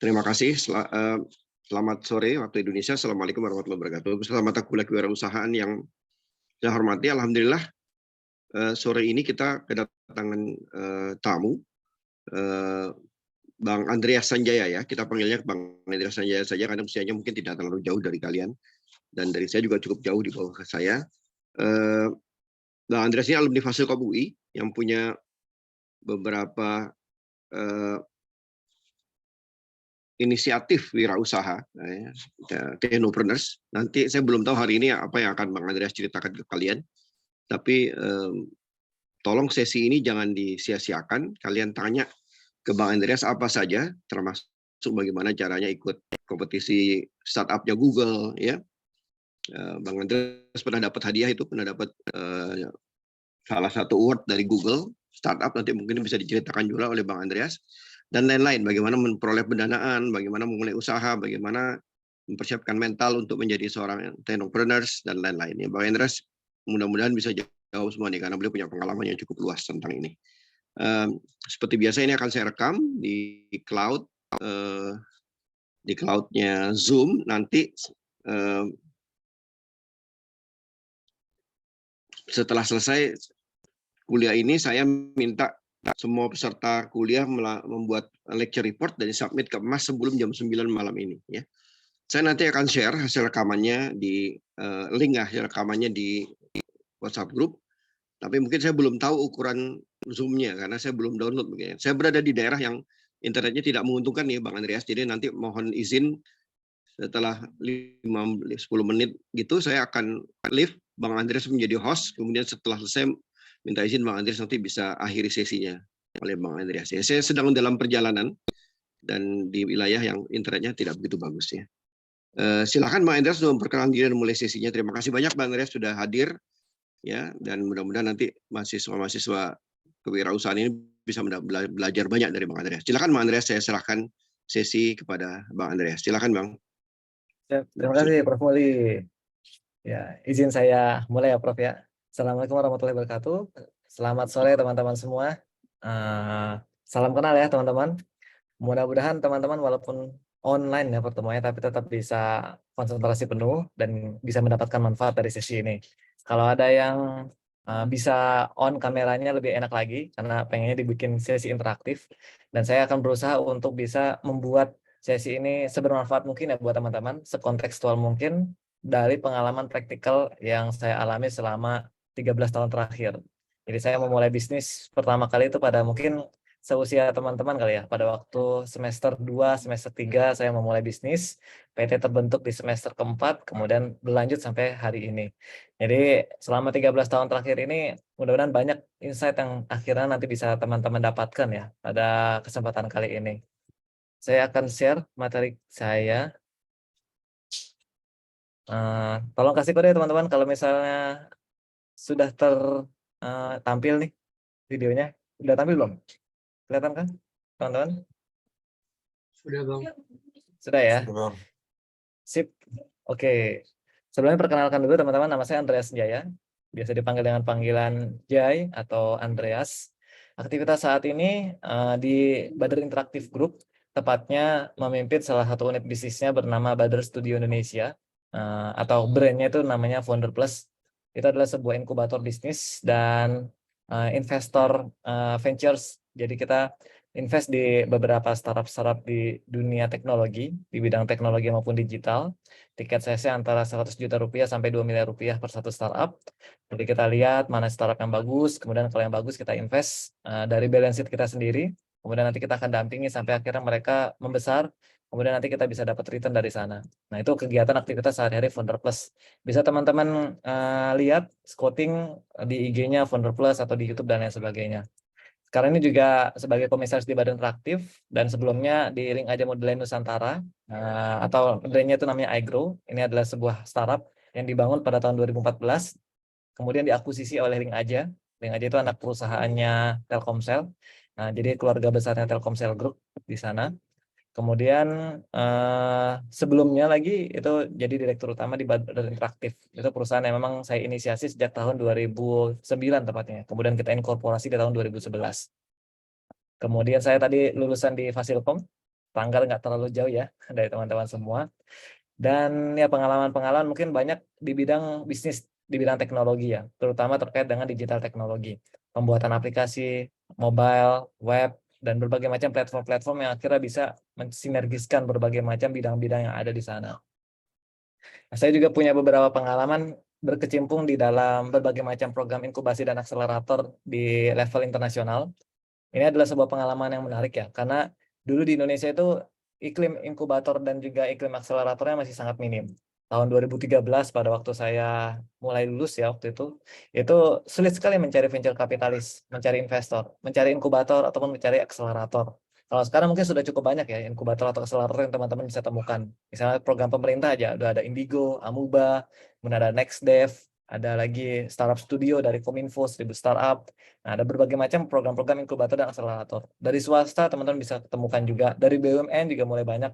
Terima kasih. Selamat sore waktu Indonesia. Assalamualaikum warahmatullahi wabarakatuh. Beserta mata kuliah kewirausahaan yang saya hormati, alhamdulillah sore ini kita kedatangan tamu Bang Andreas Sanjaya ya. Kita panggilnya Bang Andreas Sanjaya saja karena usianya mungkin tidak terlalu jauh dari kalian dan dari saya juga cukup jauh di bawah saya. Bang Andreas ini alumni Fasilkom UI yang punya beberapa inisiatif wirausaha, technopreneurs. Nanti saya belum tahu hari ini apa yang akan Bang Andreas ceritakan ke kalian, tapi tolong sesi ini jangan disia-siakan. Kalian tanya ke Bang Andreas apa saja, termasuk bagaimana caranya ikut kompetisi startupnya Google, ya. Bang Andreas pernah dapat hadiah itu, pernah dapat salah satu award dari Google startup, nanti mungkin bisa diceritakan juga oleh Bang Andreas, dan lain-lain, bagaimana memperoleh pendanaan, bagaimana memulai usaha, bagaimana mempersiapkan mental untuk menjadi seorang entrepreneurs, dan lain-lain. Ya, Bang Andreas mudah-mudahan bisa jawab semua nih, karena beliau punya pengalaman yang cukup luas tentang ini. Seperti biasa ini akan saya rekam di cloud, di cloudnya Zoom, nanti setelah selesai kuliah ini saya minta semua peserta kuliah membuat lecture report dan submit ke Mas sebelum jam 9 malam ini ya. Saya nanti akan share hasil rekamannya di link hasil rekamannya di WhatsApp group. Tapi mungkin saya belum tahu ukuran Zoom-nya karena saya belum download begini. Saya berada di daerah yang internetnya tidak menguntungkan nih Bang Andreas. Jadi nanti mohon izin setelah 10 menit gitu saya akan leave, Bang Andreas menjadi host, kemudian setelah selesai minta izin Bang Andreas nanti bisa akhiri sesinya oleh Bang Andreas. Ya, saya sedang dalam perjalanan dan di wilayah yang internetnya tidak begitu bagus ya. Silakan Bang Andreas untuk memperkenalkan diri dan mulai sesinya. Terima kasih banyak Bang Andreas sudah hadir ya, dan mudah-mudahan nanti mahasiswa kewirausahaan ini bisa belajar banyak dari Bang Andreas. Silakan Bang Andreas, saya serahkan sesi kepada Bang Andreas. Silakan Bang. Terima kasih Prof. Muli. Ya, izin saya mulai ya Prof ya. Assalamualaikum warahmatullahi wabarakatuh. Selamat sore teman-teman semua. Salam kenal ya teman-teman. Mudah-mudahan teman-teman walaupun online ya pertemuannya, tapi tetap bisa konsentrasi penuh dan bisa mendapatkan manfaat dari sesi ini. Kalau ada yang bisa on kameranya lebih enak lagi, karena pengennya dibikin sesi interaktif. Dan saya akan berusaha untuk bisa membuat sesi ini sebermanfaat mungkin ya buat teman-teman, sekontekstual mungkin dari pengalaman praktikal yang saya alami selama 13 tahun terakhir. Jadi saya memulai bisnis pertama kali itu pada mungkin seusia teman-teman kali ya. Pada waktu semester 2, semester 3 saya memulai bisnis. PT terbentuk di semester keempat, kemudian berlanjut sampai hari ini. Jadi selama 13 tahun terakhir ini mudah-mudahan banyak insight yang akhirnya nanti bisa teman-teman dapatkan ya pada kesempatan kali ini. Saya akan share materi saya. Tolong kasih kode teman-teman kalau misalnya sudah tertampil nih videonya. Sudah tampil belum? Kelihatan kan teman-teman? Sudah Bang. Sudah ya? Sudah Bang. Sip. Oke. Sebelumnya perkenalkan dulu teman-teman, nama saya Andreas Jaya. Biasa dipanggil dengan panggilan Jai atau Andreas. Aktivitas saat ini di Bader Interactive Group, tepatnya memimpin salah satu unit bisnisnya bernama Bader Studio Indonesia, atau brandnya itu namanya Founder Plus. Itu adalah sebuah inkubator bisnis dan investor ventures. Jadi kita invest di beberapa startup di dunia teknologi, di bidang teknologi maupun digital. Tiket sesi antara 100 juta rupiah sampai 2 miliar rupiah per satu startup. Jadi kita lihat mana startup yang bagus, kemudian kalau yang bagus kita invest dari balance sheet kita sendiri. Kemudian nanti kita akan dampingi sampai akhirnya mereka membesar. Kemudian nanti kita bisa dapat return dari sana. Nah itu kegiatan aktivitas sehari-hari Founder Plus. Bisa teman-teman lihat scouting di IG-nya Founder Plus atau di YouTube dan lain sebagainya. Sekarang ini juga sebagai komisaris di Badan Interaktif dan sebelumnya di Ring Aja Model Nusantara atau brandnya itu namanya iGrow. Ini adalah sebuah startup yang dibangun pada tahun 2014, kemudian diakuisisi oleh Ring Aja. Ring Aja itu anak perusahaannya Telkomsel. Nah, jadi keluarga besarnya Telkomsel Group di sana. Kemudian sebelumnya lagi itu jadi direktur utama di Badan Interaktif. Itu perusahaan yang memang saya inisiasi sejak tahun 2009 tepatnya. Kemudian kita inkorporasi di tahun 2011. Kemudian saya tadi lulusan di Fasilkom. Tanggal nggak terlalu jauh ya dari teman-teman semua. Dan ya pengalaman-pengalaman mungkin banyak di bidang bisnis, di bidang teknologi ya, terutama terkait dengan digital teknologi, pembuatan aplikasi, mobile, web, dan berbagai macam platform-platform yang akhirnya bisa mensinergiskan berbagai macam bidang-bidang yang ada di sana. Nah, saya juga punya beberapa pengalaman berkecimpung di dalam berbagai macam program inkubasi dan akselerator di level internasional. Ini adalah sebuah pengalaman yang menarik ya, karena dulu di Indonesia itu iklim inkubator dan juga iklim akseleratornya masih sangat minim. Tahun 2013 pada waktu saya mulai lulus ya waktu itu sulit sekali mencari venture kapitalis, mencari investor, mencari inkubator ataupun mencari akselerator. Kalau sekarang mungkin sudah cukup banyak ya inkubator atau akselerator yang teman-teman bisa temukan. Misalnya program pemerintah aja, udah ada Indigo, Amuba, kemudian ada NextDev, ada lagi Startup Studio dari Kominfo, 1000 Startup. Nah, ada berbagai macam program-program inkubator dan akselerator. Dari swasta teman-teman bisa ketemukan juga, dari BUMN juga mulai banyak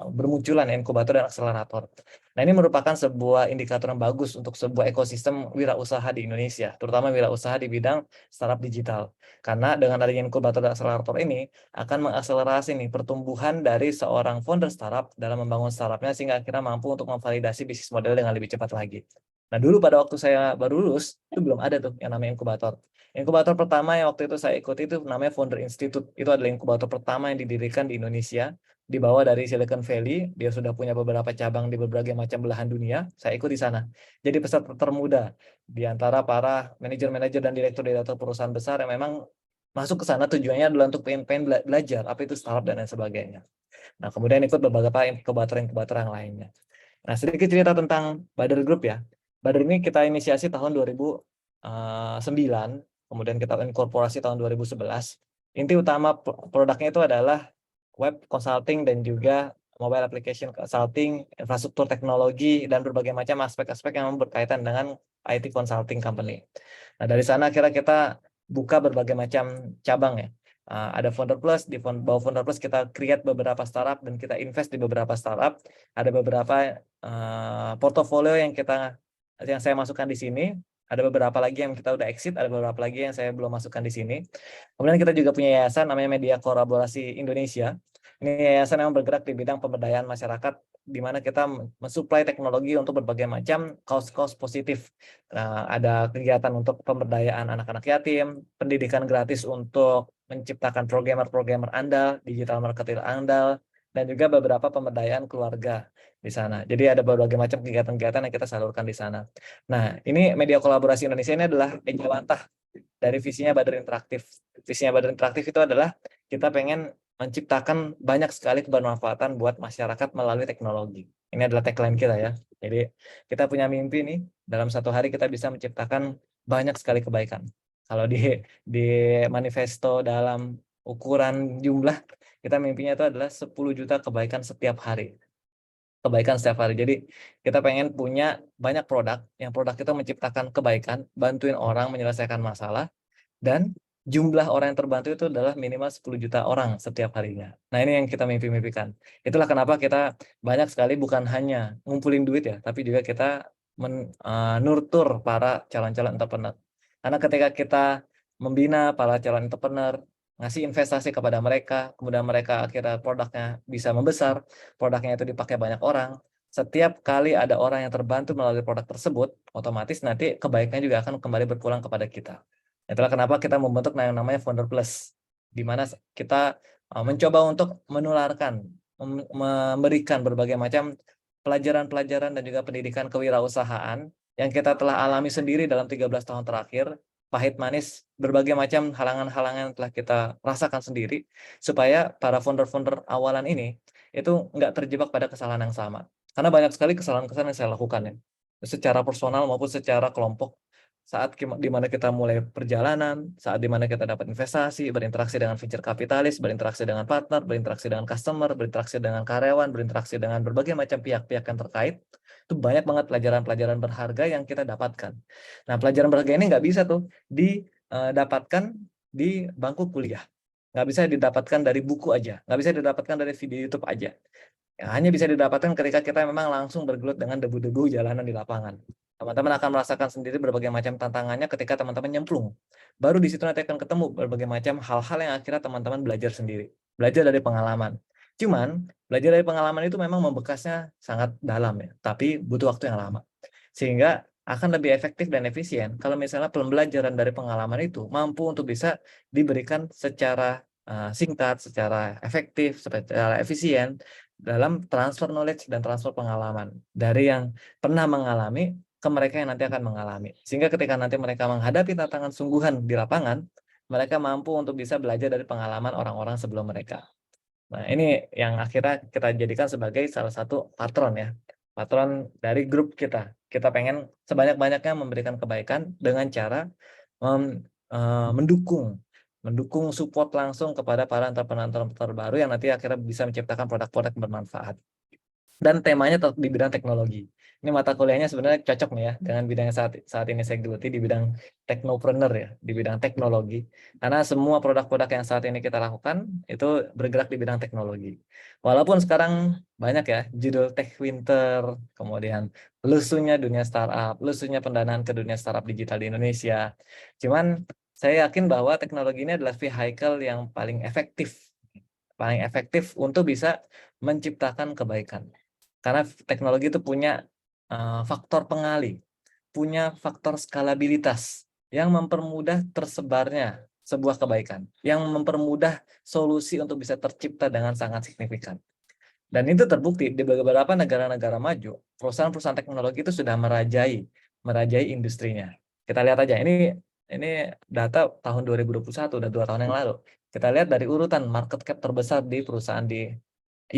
bermunculan inkubator dan akselerator. Nah, ini merupakan sebuah indikator yang bagus untuk sebuah ekosistem wirausaha di Indonesia, terutama wirausaha di bidang startup digital. Karena dengan adanya inkubator dan akselerator ini akan mengakselerasi nih pertumbuhan dari seorang founder startup dalam membangun startupnya sehingga akhirnya mampu untuk memvalidasi bisnis model dengan lebih cepat lagi. Nah, dulu pada waktu saya baru lulus, itu belum ada tuh yang namanya inkubator. Inkubator pertama yang waktu itu saya ikuti itu namanya Founder Institute. Itu adalah inkubator pertama yang didirikan di Indonesia, dibawa dari Silicon Valley. Dia sudah punya beberapa cabang di berbagai macam belahan dunia. Saya ikut di sana. Jadi peserta termuda di antara para manajer-manajer dan direktur-direktur perusahaan besar yang memang masuk ke sana tujuannya adalah untuk pengen belajar apa itu startup dan lain sebagainya. Nah, kemudian ikut beberapa inkubator yang lainnya. Nah, sedikit cerita tentang Badar Group ya. Badar ini kita inisiasi tahun 2009, kemudian kita inkorporasi tahun 2011. Inti utama produknya itu adalah web consulting dan juga mobile application consulting, infrastruktur teknologi, dan berbagai macam aspek-aspek yang berkaitan dengan IT consulting company. Nah, dari sana akhirnya kita buka berbagai macam cabang ya. Ada Founder Plus, di bawah Founder Plus kita create beberapa startup dan kita invest di beberapa startup. Ada beberapa portofolio yang saya masukkan di sini. Ada beberapa lagi yang kita udah exit, ada beberapa lagi yang saya belum masukkan di sini. Kemudian kita juga punya yayasan namanya Media Kolaborasi Indonesia. Ini yayasan yang bergerak di bidang pemberdayaan masyarakat, di mana kita mensuplai teknologi untuk berbagai macam cause-cause positif. Nah, ada kegiatan untuk pemberdayaan anak-anak yatim, pendidikan gratis untuk menciptakan programmer-programmer andal, digital marketer andal, dan juga beberapa pemberdayaan keluarga di sana. Jadi ada berbagai macam kegiatan-kegiatan yang kita salurkan di sana. Nah, ini Media Kolaborasi Indonesia ini adalah ejawantah dari visinya Badar Interaktif. Visinya Badar Interaktif itu adalah kita pengen menciptakan banyak sekali kebermanfaatan buat masyarakat melalui teknologi. Ini adalah tagline kita ya. Jadi kita punya mimpi nih, dalam satu hari kita bisa menciptakan banyak sekali kebaikan. Kalau di manifesto dalam ukuran jumlah, kita mimpinya itu adalah 10 juta kebaikan setiap hari. Kebaikan setiap hari. Jadi kita pengen punya banyak produk, yang produk itu menciptakan kebaikan, bantuin orang menyelesaikan masalah, dan jumlah orang yang terbantu itu adalah minimal 10 juta orang setiap harinya. Nah, ini yang kita mimpi-mimpikan. Itulah kenapa kita banyak sekali bukan hanya ngumpulin duit ya, tapi juga kita nurtur para calon-calon entrepreneur. Karena ketika kita membina para calon entrepreneur, ngasih investasi kepada mereka, kemudian mereka akhirnya produknya bisa membesar, produknya itu dipakai banyak orang, setiap kali ada orang yang terbantu melalui produk tersebut, otomatis nanti kebaikannya juga akan kembali berpulang kepada kita. Itulah kenapa kita membentuk yang namanya Founder Plus, di mana kita mencoba untuk menularkan, memberikan berbagai macam pelajaran-pelajaran dan juga pendidikan kewirausahaan yang kita telah alami sendiri dalam 13 tahun terakhir, pahit manis, berbagai macam halangan-halangan yang telah kita rasakan sendiri, supaya para founder-founder awalan ini itu nggak terjebak pada kesalahan yang sama. Karena banyak sekali kesalahan-kesalahan yang saya lakukan ya, secara personal maupun secara kelompok, saat di mana kita mulai perjalanan, saat di mana kita dapat investasi, berinteraksi dengan venture kapitalis, berinteraksi dengan partner, berinteraksi dengan customer, berinteraksi dengan karyawan, berinteraksi dengan berbagai macam pihak-pihak yang terkait, itu banyak banget pelajaran-pelajaran berharga yang kita dapatkan. Nah, pelajaran berharga ini nggak bisa tuh didapatkan di bangku kuliah. Nggak bisa didapatkan dari buku aja, nggak bisa didapatkan dari video YouTube aja. Ya, hanya bisa didapatkan ketika kita memang langsung bergelut dengan debu-debu jalanan di lapangan. Teman-teman akan merasakan sendiri berbagai macam tantangannya ketika teman-teman nyemplung. Baru di situ nanti akan ketemu berbagai macam hal-hal yang akhirnya teman-teman belajar sendiri. Belajar dari pengalaman. Cuman belajar dari pengalaman itu memang membekasnya sangat dalam ya, tapi butuh waktu yang lama. Sehingga akan lebih efektif dan efisien kalau misalnya pembelajaran dari pengalaman itu mampu untuk bisa diberikan secara singkat, secara efektif, secara efisien dalam transfer knowledge dan transfer pengalaman dari yang pernah mengalami ke mereka yang nanti akan mengalami. Sehingga ketika nanti mereka menghadapi tantangan sungguhan di lapangan, mereka mampu untuk bisa belajar dari pengalaman orang-orang sebelum mereka. Nah, ini yang akhirnya kita jadikan sebagai salah satu patron ya. Patron dari grup kita. Kita pengen sebanyak-banyaknya memberikan kebaikan dengan cara mendukung support langsung kepada para entrepreneur terbaru yang nanti akhirnya bisa menciptakan produk-produk yang bermanfaat. Dan temanya di bidang teknologi. Ini mata kuliahnya sebenarnya cocok nih ya dengan bidang yang saat ini saya geluti di bidang teknopreneur ya, di bidang teknologi. Karena semua produk-produk yang saat ini kita lakukan itu bergerak di bidang teknologi. Walaupun sekarang banyak ya judul Tech Winter, kemudian lusunya dunia startup, lusunya pendanaan ke dunia startup digital di Indonesia. Cuman saya yakin bahwa teknologi ini adalah vehicle yang paling efektif untuk bisa menciptakan kebaikan. Karena teknologi itu punya faktor pengali, punya faktor skalabilitas yang mempermudah tersebarnya sebuah kebaikan, yang mempermudah solusi untuk bisa tercipta dengan sangat signifikan. Dan itu terbukti di beberapa negara-negara maju, perusahaan-perusahaan teknologi itu sudah merajai industrinya. Kita lihat aja, ini data tahun 2021, udah 2 tahun yang lalu. Kita lihat dari urutan market cap terbesar di perusahaan di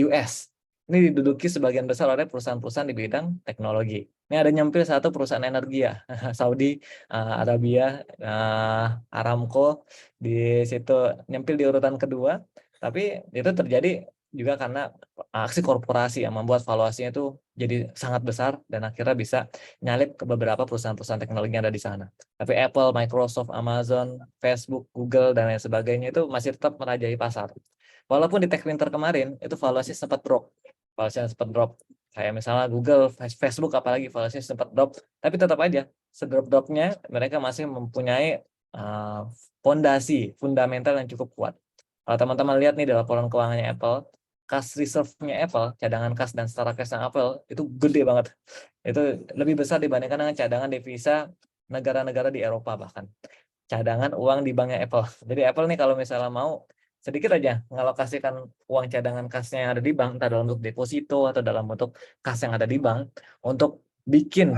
US. Ini diduduki sebagian besar oleh perusahaan-perusahaan di bidang teknologi. Ini ada nyempil satu perusahaan energi ya, Saudi Arabia, Aramco di situ nyempil di urutan kedua. Tapi itu terjadi juga karena aksi korporasi yang membuat valuasinya itu jadi sangat besar dan akhirnya bisa nyalip ke beberapa perusahaan-perusahaan teknologi yang ada di sana. Tapi Apple, Microsoft, Amazon, Facebook, Google, dan lain sebagainya itu masih tetap merajai pasar. Walaupun di Tech Winter kemarin itu valuasi sempat drop. Kayak misalnya Google, Facebook apalagi valuasinya sempat drop, tapi tetap aja sedrop-dropnya mereka masih mempunyai fundamental yang cukup kuat. Kalau teman-teman lihat nih di laporan keuangannya Apple, cash reserve-nya Apple, cadangan kas dan setara cash Apple itu gede banget. Itu lebih besar dibandingkan dengan cadangan devisa negara-negara di Eropa bahkan. Cadangan uang di banknya Apple. Jadi Apple nih kalau misalnya mau sedikit aja ngalokasikan uang cadangan kasnya yang ada di bank, entah dalam bentuk deposito atau dalam bentuk kas yang ada di bank, untuk bikin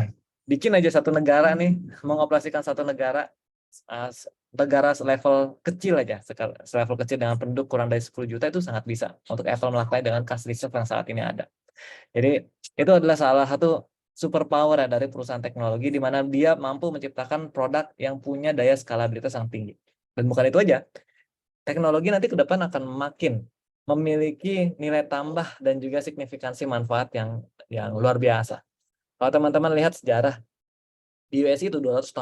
aja satu negara nih, mengoperasikan satu negara level kecil aja, level kecil dengan penduduk kurang dari 10 juta itu sangat bisa untuk Apple melakukan dengan cash reserve yang saat ini ada. Jadi itu adalah salah satu superpower ya dari perusahaan teknologi di mana dia mampu menciptakan produk yang punya daya skalabilitas yang tinggi. Dan bukan itu aja, teknologi nanti ke depan akan makin memiliki nilai tambah dan juga signifikansi manfaat yang luar biasa. Kalau teman-teman lihat sejarah di US itu 250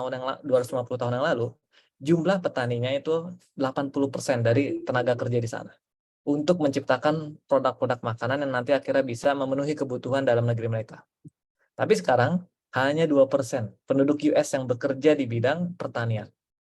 tahun yang lalu, jumlah petaninya itu 80% dari tenaga kerja di sana untuk menciptakan produk-produk makanan yang nanti akhirnya bisa memenuhi kebutuhan dalam negeri mereka. Tapi sekarang hanya 2% penduduk US yang bekerja di bidang pertanian.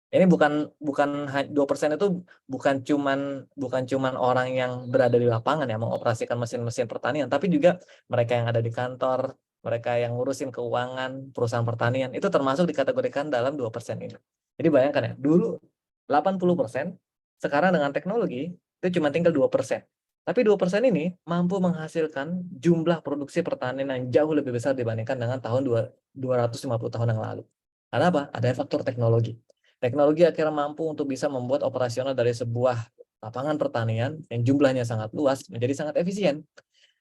Ini bukan 2% itu bukan cuman orang yang berada di lapangan yang mengoperasikan mesin-mesin pertanian, tapi juga mereka yang ada di kantor, mereka yang ngurusin keuangan perusahaan pertanian itu termasuk dikategorikan dalam 2% ini. Jadi bayangkan ya, dulu 80%, sekarang dengan teknologi itu cuma tinggal 2%. Tapi 2% ini mampu menghasilkan jumlah produksi pertanian yang jauh lebih besar dibandingkan dengan tahun 250 tahun yang lalu. Karena apa? Ada faktor teknologi. Teknologi akhirnya mampu untuk bisa membuat operasional dari sebuah lapangan pertanian yang jumlahnya sangat luas menjadi sangat efisien.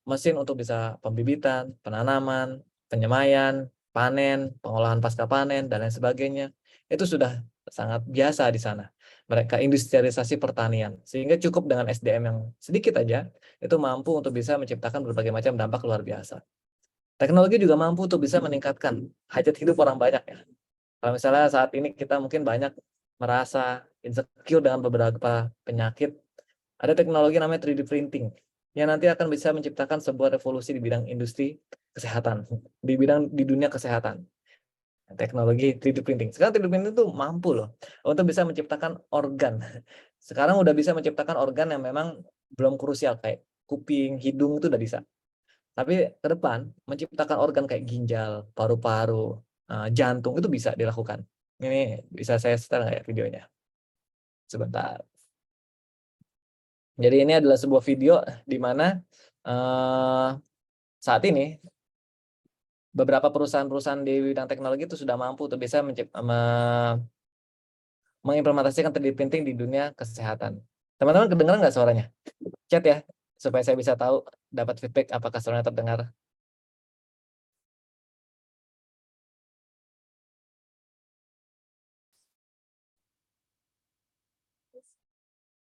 Mesin untuk bisa pembibitan, penanaman, penyemaian, panen, pengolahan pasca panen, dan lain sebagainya. Itu sudah sangat biasa di sana. Mereka industrialisasi pertanian. Sehingga cukup dengan SDM yang sedikit aja, itu mampu untuk bisa menciptakan berbagai macam dampak luar biasa. Teknologi juga mampu untuk bisa meningkatkan hajat hidup orang banyak ya. Kalau misalnya saat ini kita mungkin banyak merasa insecure dengan beberapa penyakit, ada teknologi namanya 3D printing yang nanti akan bisa menciptakan sebuah revolusi di bidang industri kesehatan, di dunia kesehatan. Teknologi 3D printing. Sekarang 3D printing itu mampu loh untuk bisa menciptakan organ. Sekarang udah bisa menciptakan organ yang memang belum krusial kayak kuping, hidung itu udah bisa. Tapi ke depan menciptakan organ kayak ginjal, paru-paru, jantung itu bisa dilakukan. Ini bisa saya setel nggak ya videonya? Sebentar. Jadi ini adalah sebuah video di mana saat ini beberapa perusahaan-perusahaan di bidang teknologi itu sudah mampu untuk bisa mengimplementasikan 3D printing di dunia kesehatan. Teman-teman kedengaran nggak suaranya? Chat ya, supaya saya bisa tahu, dapat feedback apakah suaranya terdengar.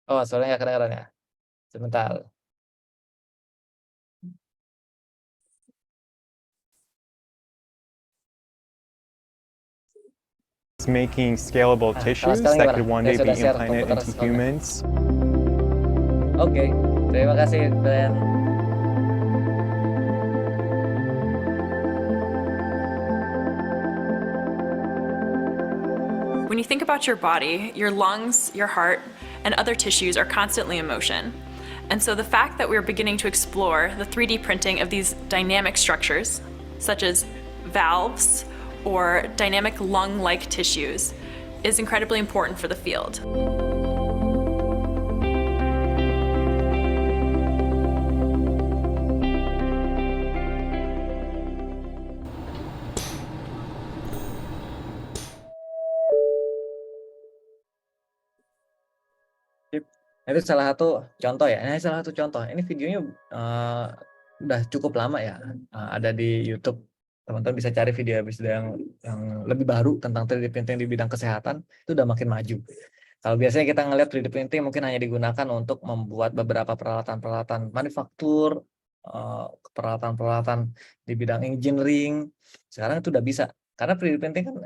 Oh, suaranya nggak kedengaran ya? Sebentar. Making scalable tissues sekarang that gimana? could one Saya day be sudah share implanted komputer into screen-nya. humans. Oke, terima kasih Ben. When you think about your body, your lungs, your heart, and other tissues are constantly in motion. And so the fact that we're beginning to explore the 3D printing of these dynamic structures, such as valves or dynamic lung-like tissues, is incredibly important for the field. Nah, itu salah satu contoh ya. Nah, salah satu contoh. Ini videonya udah cukup lama ya. Ada di YouTube. Teman-teman bisa cari video yang lebih baru tentang 3D printing di bidang kesehatan. Itu udah makin maju. Kalau biasanya kita ngelihat 3D printing mungkin hanya digunakan untuk membuat beberapa peralatan-peralatan manufaktur, peralatan-peralatan di bidang engineering. Sekarang itu udah bisa. Karena 3D printing kan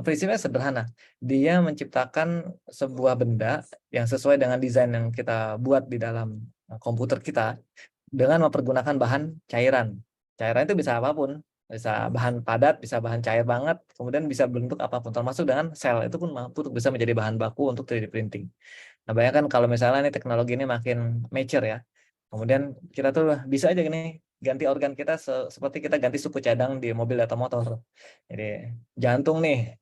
prinsipnya sederhana. Dia menciptakan sebuah benda yang sesuai dengan desain yang kita buat di dalam komputer kita dengan mempergunakan bahan cairan. Cairan itu bisa apapun, bisa bahan padat, bisa bahan cair banget, kemudian bisa bentuk apapun, termasuk dengan sel itu pun mampu untuk bisa menjadi bahan baku untuk 3D printing. Nah, bayangkan kalau misalnya nih teknologi ini makin mature ya, kemudian kita tuh bisa aja gini ganti organ kita seperti kita ganti suku cadang di mobil atau motor. Jadi jantung nih,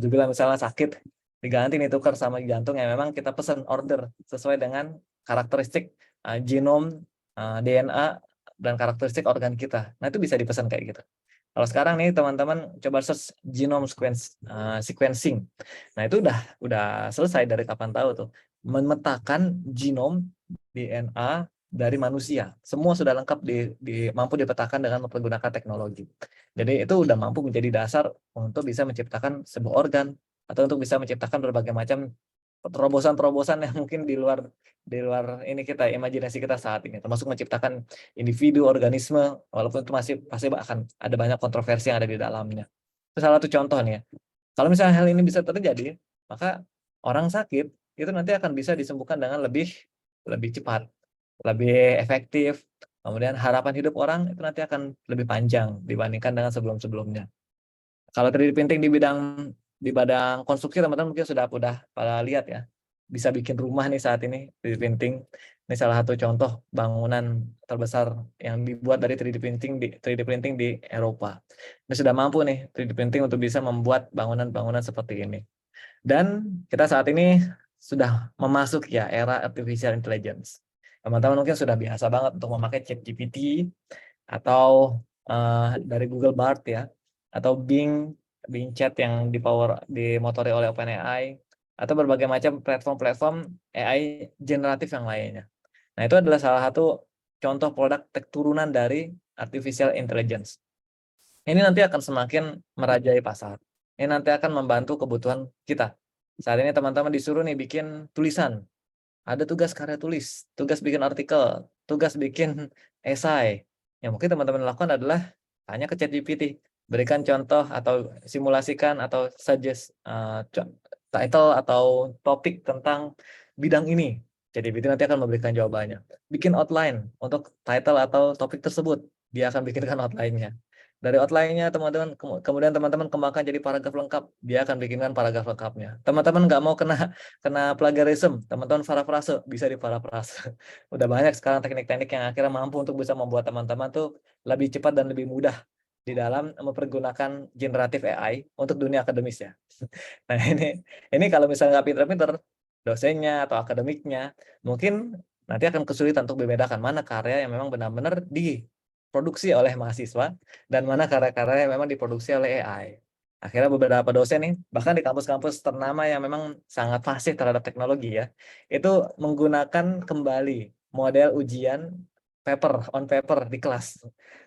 bilang misalnya sakit, diganti nih tukar sama jantung yang memang kita pesan order sesuai dengan karakteristik genom, DNA, dan karakteristik organ kita. Nah itu bisa dipesan kayak gitu. Kalau sekarang nih teman-teman coba search genome sequencing. Nah itu udah selesai dari kapan tahu tuh. Memetakan genom DNA dari manusia. Semua sudah lengkap mampu dipetakan dengan menggunakan teknologi. Jadi itu udah mampu menjadi dasar untuk bisa menciptakan sebuah organ atau untuk bisa menciptakan berbagai macam terobosan-terobosan yang mungkin di luar ini kita, imajinasi kita saat ini, termasuk menciptakan individu, organisme, walaupun itu pasti akan ada banyak kontroversi yang ada di dalamnya. Itu salah satu contoh nih ya. Kalau misalnya hal ini bisa terjadi, maka orang sakit itu nanti akan bisa disembuhkan dengan lebih cepat, lebih efektif. Kemudian harapan hidup orang itu nanti akan lebih panjang dibandingkan dengan sebelum-sebelumnya. Kalau 3D printing di bidang konstruksi, teman-teman mungkin sudah pada lihat ya. Bisa bikin rumah nih saat ini 3D printing. Ini salah satu contoh bangunan terbesar yang dibuat dari 3D printing di Eropa. Ini sudah mampu nih 3D printing untuk bisa membuat bangunan-bangunan seperti ini. Dan kita saat ini sudah memasuki ya era artificial intelligence. Teman-teman mungkin sudah biasa banget untuk memakai ChatGPT atau dari Google Bard ya, atau Bing Chat yang dimotori oleh OpenAI, atau berbagai macam platform AI generatif yang lainnya. Nah, itu adalah salah satu contoh produk turunan dari artificial intelligence. Ini nanti akan semakin merajai pasar. Ini nanti akan membantu kebutuhan kita. Saat ini teman-teman disuruh nih bikin tulisan. Ada tugas karya tulis, tugas bikin artikel, tugas bikin esai. Yang mungkin teman-teman lakukan adalah tanya ke ChatGPT, berikan contoh atau simulasikan atau suggest title atau topik tentang bidang ini. ChatGPT nanti akan memberikan jawabannya. Bikin outline untuk title atau topik tersebut, dia akan bikinkan outline-nya. Dari outline-nya teman-teman, kemudian teman-teman kembangkan jadi paragraf lengkap, dia akan bikinkan paragraf lengkapnya. Teman-teman nggak mau kena plagiarism, teman-teman parafrase, bisa di parafrase. Udah banyak sekarang teknik-teknik yang akhirnya mampu untuk bisa membuat teman-teman tuh lebih cepat dan lebih mudah di dalam mempergunakan generatif AI untuk dunia akademis ya. Nah ini kalau misalnya nggak pinter-pinter, dosennya atau akademiknya, mungkin nanti akan kesulitan untuk membedakan mana karya yang memang benar-benar diproduksi oleh mahasiswa dan mana karya-karya yang memang diproduksi oleh AI. Akhirnya beberapa dosen nih, bahkan di kampus-kampus ternama yang memang sangat fasih terhadap teknologi ya, itu menggunakan kembali model ujian on paper di kelas.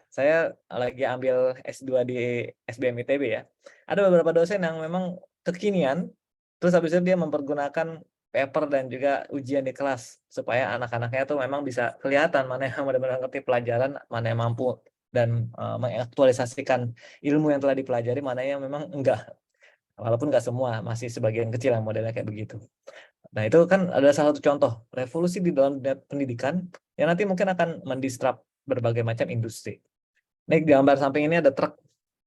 Saya lagi ambil S2 di SBM ITB ya. Ada beberapa dosen yang memang kekinian, terus habis itu dia mempergunakan paper dan juga ujian di kelas supaya anak-anaknya tuh memang bisa kelihatan mana yang benar-benar ngerti pelajaran, mana yang mampu dan mengaktualisasikan ilmu yang telah dipelajari, mana yang memang enggak. Walaupun enggak semua, masih sebagian kecil yang modelnya kayak begitu. Nah, itu kan ada salah satu contoh revolusi di dalam dunia pendidikan yang nanti mungkin akan mendisrupt berbagai macam industri. Nih di gambar samping ini ada truk.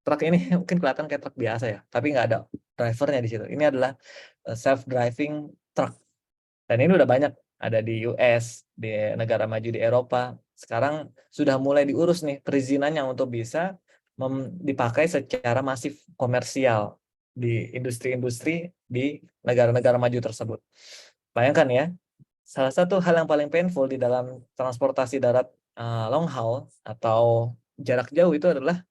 Truk ini mungkin kelihatan kayak truk biasa ya, tapi nggak ada drivernya di situ. Ini adalah self-driving truck. Dan ini udah banyak, ada di US, di negara maju di Eropa. Sekarang sudah mulai diurus nih perizinannya untuk bisa dipakai secara masif komersial di industri-industri di negara-negara maju tersebut. Bayangkan ya, salah satu hal yang paling painful di dalam transportasi darat long haul atau jarak jauh itu adalah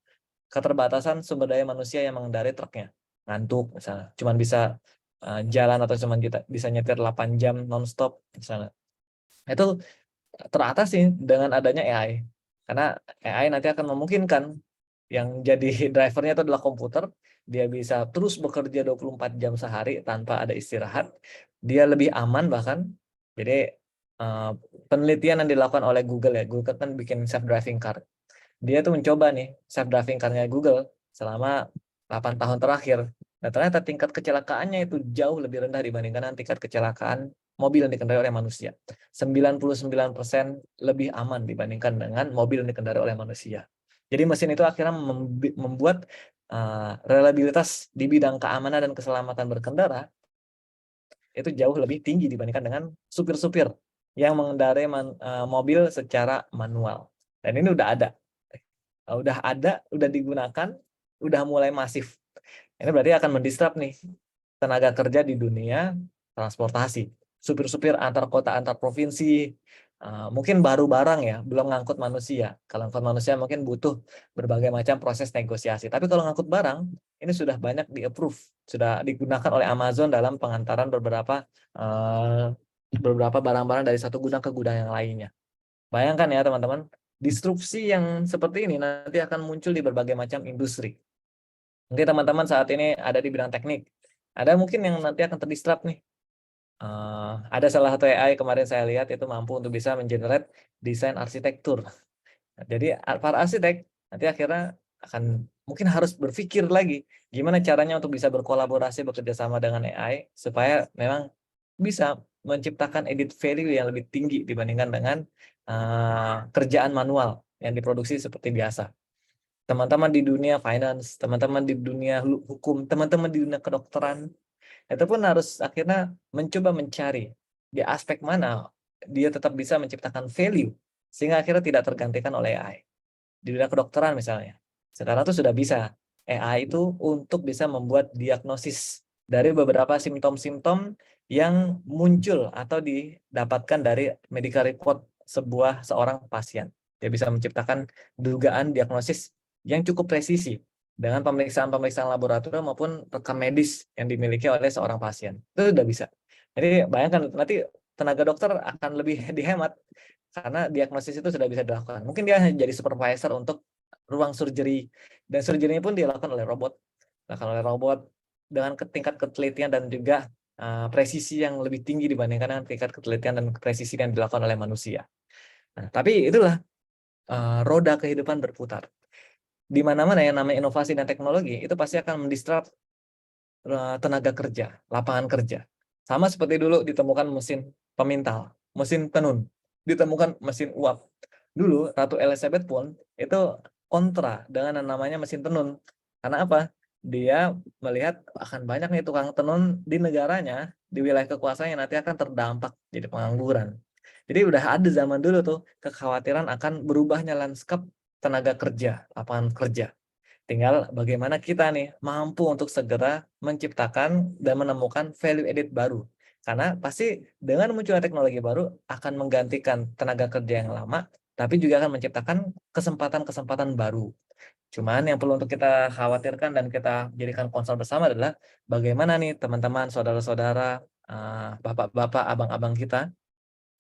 keterbatasan sumber daya manusia yang mengendarai truknya. Ngantuk misalnya, cuman bisa jalan atau cuma bisa nyetir 8 jam non-stop misalnya. Itu teratasi dengan adanya AI. Karena AI nanti akan memungkinkan yang jadi drivernya itu adalah komputer, dia bisa terus bekerja 24 jam sehari tanpa ada istirahat. Dia lebih aman bahkan. Jadi penelitian yang dilakukan oleh Google ya, Google kan bikin self-driving car. Dia tuh mencoba nih self-driving car-nya Google selama 8 tahun terakhir. Nah, ternyata tingkat kecelakaannya itu jauh lebih rendah dibandingkan dengan tingkat kecelakaan mobil yang dikendarai oleh manusia. 99% lebih aman dibandingkan dengan mobil yang dikendarai oleh manusia. Jadi mesin itu akhirnya membuat reliabilitas di bidang keamanan dan keselamatan berkendara itu jauh lebih tinggi dibandingkan dengan supir-supir yang mengendarai mobil secara manual. Dan ini udah ada, udah digunakan, udah mulai masif. Ini berarti akan mendisrupt nih tenaga kerja di dunia transportasi. Supir-supir antar kota, antar provinsi, mungkin baru barang ya, belum ngangkut manusia. Kalau ngangkut manusia mungkin butuh berbagai macam proses negosiasi. Tapi kalau ngangkut barang, ini sudah banyak di-approve, sudah digunakan oleh Amazon dalam pengantaran beberapa barang-barang dari satu gudang ke gudang yang lainnya. Bayangkan ya teman-teman, disrupsi yang seperti ini nanti akan muncul di berbagai macam industri. Mungkin teman-teman saat ini ada di bidang teknik, ada mungkin yang nanti akan terdisrupt nih. Ada salah satu AI kemarin saya lihat itu mampu untuk bisa mengenerate desain arsitektur. Jadi para arsitek nanti akhirnya akan mungkin harus berpikir lagi gimana caranya untuk bisa berkolaborasi bekerja sama dengan AI supaya memang bisa menciptakan edit value yang lebih tinggi dibandingkan dengan kerjaan manual yang diproduksi seperti biasa. Teman-teman di dunia finance, teman-teman di dunia hukum, teman-teman di dunia kedokteran, itu pun harus akhirnya mencoba mencari di aspek mana dia tetap bisa menciptakan value sehingga akhirnya tidak tergantikan oleh AI. Di dunia kedokteran misalnya, sekarang tuh sudah bisa AI itu untuk bisa membuat diagnosis dari beberapa simptom-simptom yang muncul atau didapatkan dari medical report seorang pasien. Dia bisa menciptakan dugaan diagnosis yang cukup presisi dengan pemeriksaan-pemeriksaan laboratorium maupun rekam medis yang dimiliki oleh seorang pasien. Itu sudah bisa. Jadi bayangkan nanti tenaga dokter akan lebih dihemat karena diagnosis itu sudah bisa dilakukan. Mungkin dia hanya jadi supervisor untuk ruang surgery, dan surgery pun dilakukan oleh robot. Dengan tingkat ketelitian dan juga presisi yang lebih tinggi dibandingkan dengan tingkat ketelitian dan presisi yang dilakukan oleh manusia. Nah, tapi itulah roda kehidupan berputar. Di mana-mana yang namanya inovasi dan teknologi itu pasti akan mendisrupt tenaga kerja, lapangan kerja. Sama seperti dulu ditemukan mesin pemintal, mesin tenun, ditemukan mesin uap. Dulu Ratu Elizabeth pun itu kontra dengan yang namanya mesin tenun. Karena apa? Dia melihat akan banyak nih tukang tenun di negaranya, di wilayah kekuasaannya nanti akan terdampak jadi pengangguran. Jadi udah ada zaman dulu tuh kekhawatiran akan berubahnya lanskap tenaga kerja, lapangan kerja. Tinggal bagaimana kita nih mampu untuk segera menciptakan dan menemukan value added baru. Karena pasti dengan munculnya teknologi baru akan menggantikan tenaga kerja yang lama, tapi juga akan menciptakan kesempatan-kesempatan baru. Cuman yang perlu untuk kita khawatirkan dan kita jadikan concern bersama adalah bagaimana nih teman-teman, saudara-saudara, bapak-bapak, abang-abang kita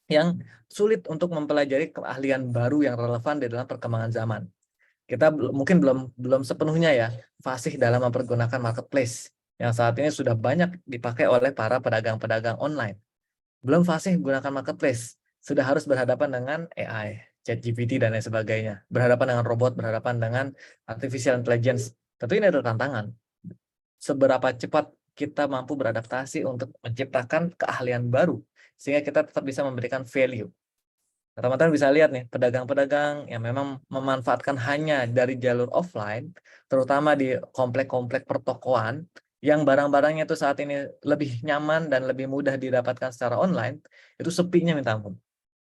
yang sulit untuk mempelajari keahlian baru yang relevan di dalam perkembangan zaman. Kita mungkin belum sepenuhnya ya fasih dalam mempergunakan marketplace yang saat ini sudah banyak dipakai oleh para pedagang-pedagang online. Belum fasih menggunakan marketplace, sudah harus berhadapan dengan AI, ChatGPT dan lain sebagainya. Berhadapan dengan robot, berhadapan dengan artificial intelligence. Tentu ini adalah tantangan. Seberapa cepat kita mampu beradaptasi untuk menciptakan keahlian baru sehingga kita tetap bisa memberikan value. Nah, teman-teman bisa lihat nih, pedagang-pedagang yang memang memanfaatkan hanya dari jalur offline, terutama di komplek-komplek pertokoan, yang barang-barangnya itu saat ini lebih nyaman dan lebih mudah didapatkan secara online, itu sepinya minta ampun.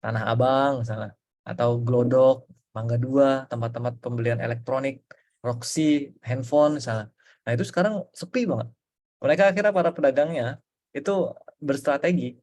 Tanah Abang misalnya, atau Glodok, Mangga 2, tempat-tempat pembelian elektronik, Roxy, handphone misalnya. Nah itu sekarang sepi banget. Mereka akhirnya para pedagangnya itu berstrategi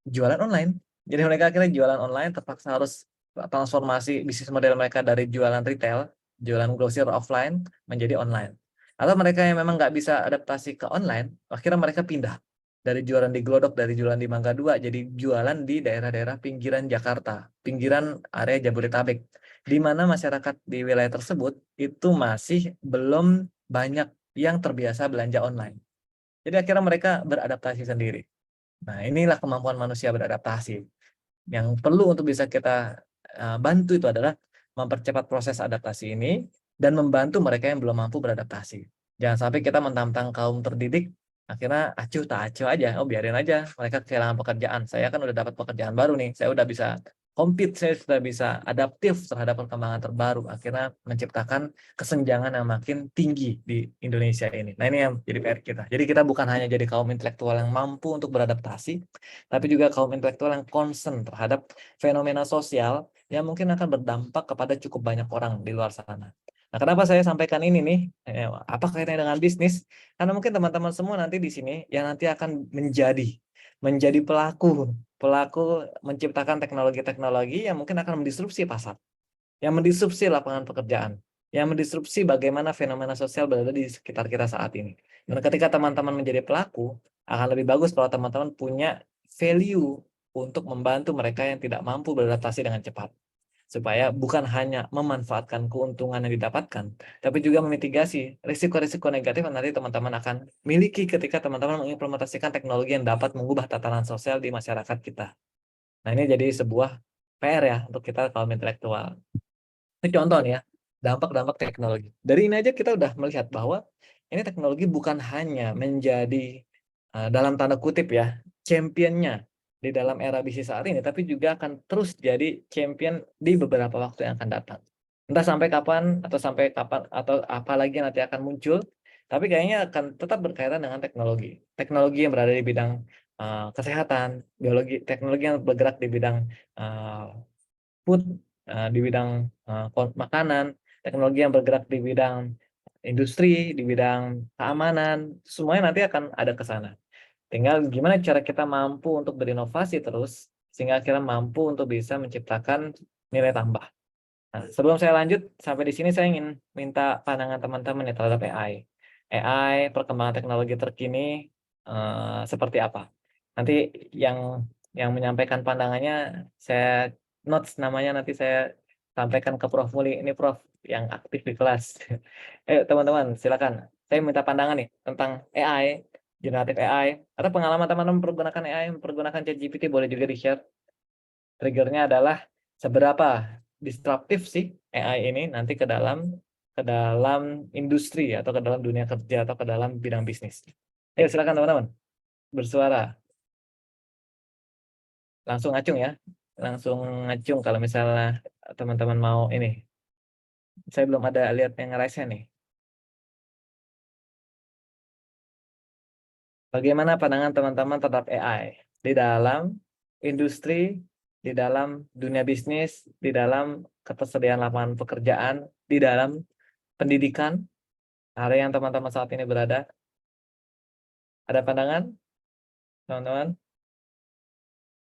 jualan online. Jadi mereka akhirnya jualan online, terpaksa harus transformasi bisnis model mereka dari jualan retail, jualan grosir offline menjadi online. Atau mereka yang memang nggak bisa adaptasi ke online, akhirnya mereka pindah dari jualan di Glodok, dari jualan di Mangga 2, jadi jualan di daerah-daerah pinggiran Jakarta, pinggiran area Jabodetabek, di mana masyarakat di wilayah tersebut itu masih belum banyak yang terbiasa belanja online. Jadi akhirnya mereka beradaptasi sendiri. Nah, inilah kemampuan manusia beradaptasi. Yang perlu untuk bisa kita bantu itu adalah mempercepat proses adaptasi ini dan membantu mereka yang belum mampu beradaptasi. Jangan sampai kita mentantang kaum terdidik, akhirnya acuh tak acuh aja, oh biarin aja mereka kehilangan pekerjaan. Saya kan udah dapat pekerjaan baru nih, saya udah bisa compete, saya sudah bisa adaptif terhadap perkembangan terbaru, akhirnya menciptakan kesenjangan yang makin tinggi di Indonesia ini. Nah ini yang jadi PR kita. Jadi kita bukan hanya jadi kaum intelektual yang mampu untuk beradaptasi, tapi juga kaum intelektual yang concern terhadap fenomena sosial yang mungkin akan berdampak kepada cukup banyak orang di luar sana. Nah, kenapa saya sampaikan ini nih? Apa kaitannya dengan bisnis? Karena mungkin teman-teman semua nanti di sini yang nanti akan menjadi pelaku menciptakan teknologi-teknologi yang mungkin akan mendisrupsi pasar, yang mendisrupsi lapangan pekerjaan, yang mendisrupsi bagaimana fenomena sosial berada di sekitar kita saat ini. Dan ketika teman-teman menjadi pelaku, akan lebih bagus kalau teman-teman punya value untuk membantu mereka yang tidak mampu beradaptasi dengan cepat. Supaya bukan hanya memanfaatkan keuntungan yang didapatkan, tapi juga memitigasi risiko-risiko negatif yang nanti teman-teman akan miliki ketika teman-teman mengimplementasikan teknologi yang dapat mengubah tatanan sosial di masyarakat kita. Nah, ini jadi sebuah PR ya untuk kita kaum intelektual. Ini contoh nih ya, dampak-dampak teknologi. Dari ini aja kita udah melihat bahwa ini teknologi bukan hanya menjadi dalam tanda kutip ya, championnya di dalam era bisnis saat ini, tapi juga akan terus jadi champion di beberapa waktu yang akan datang. Entah sampai kapan atau apalagi nanti akan muncul, tapi kayaknya akan tetap berkaitan dengan teknologi. Teknologi yang berada di bidang kesehatan, biologi, teknologi yang bergerak di bidang food, di bidang makanan, teknologi yang bergerak di bidang industri, di bidang keamanan, semuanya nanti akan ada ke sana. Tinggal gimana cara kita mampu untuk berinovasi terus, sehingga akhirnya mampu untuk bisa menciptakan nilai tambah. Nah, sebelum saya lanjut, sampai di sini saya ingin minta pandangan teman-teman ya terhadap AI. AI, perkembangan teknologi terkini, seperti apa? Nanti yang menyampaikan pandangannya, saya notes namanya nanti saya sampaikan ke Prof. Muli. Ini Prof yang aktif di kelas. Ayo teman-teman, silakan. Saya minta pandangan nih tentang AI, generatif AI, atau pengalaman teman-teman mempergunakan AI, mempergunakan ChatGPT, boleh juga di-share. Triggernya adalah seberapa disruptif sih AI ini nanti ke dalam industri atau ke dalam dunia kerja atau ke dalam bidang bisnis. Ayo silakan teman-teman bersuara. Langsung ngacung ya. Langsung ngacung kalau misalnya teman-teman mau ini Saya belum ada lihat yang nge-raise nih. Bagaimana pandangan teman-teman terhadap AI di dalam industri, di dalam dunia bisnis, di dalam ketersediaan lapangan pekerjaan, di dalam pendidikan, area yang teman-teman saat ini berada? Ada pandangan, teman-teman?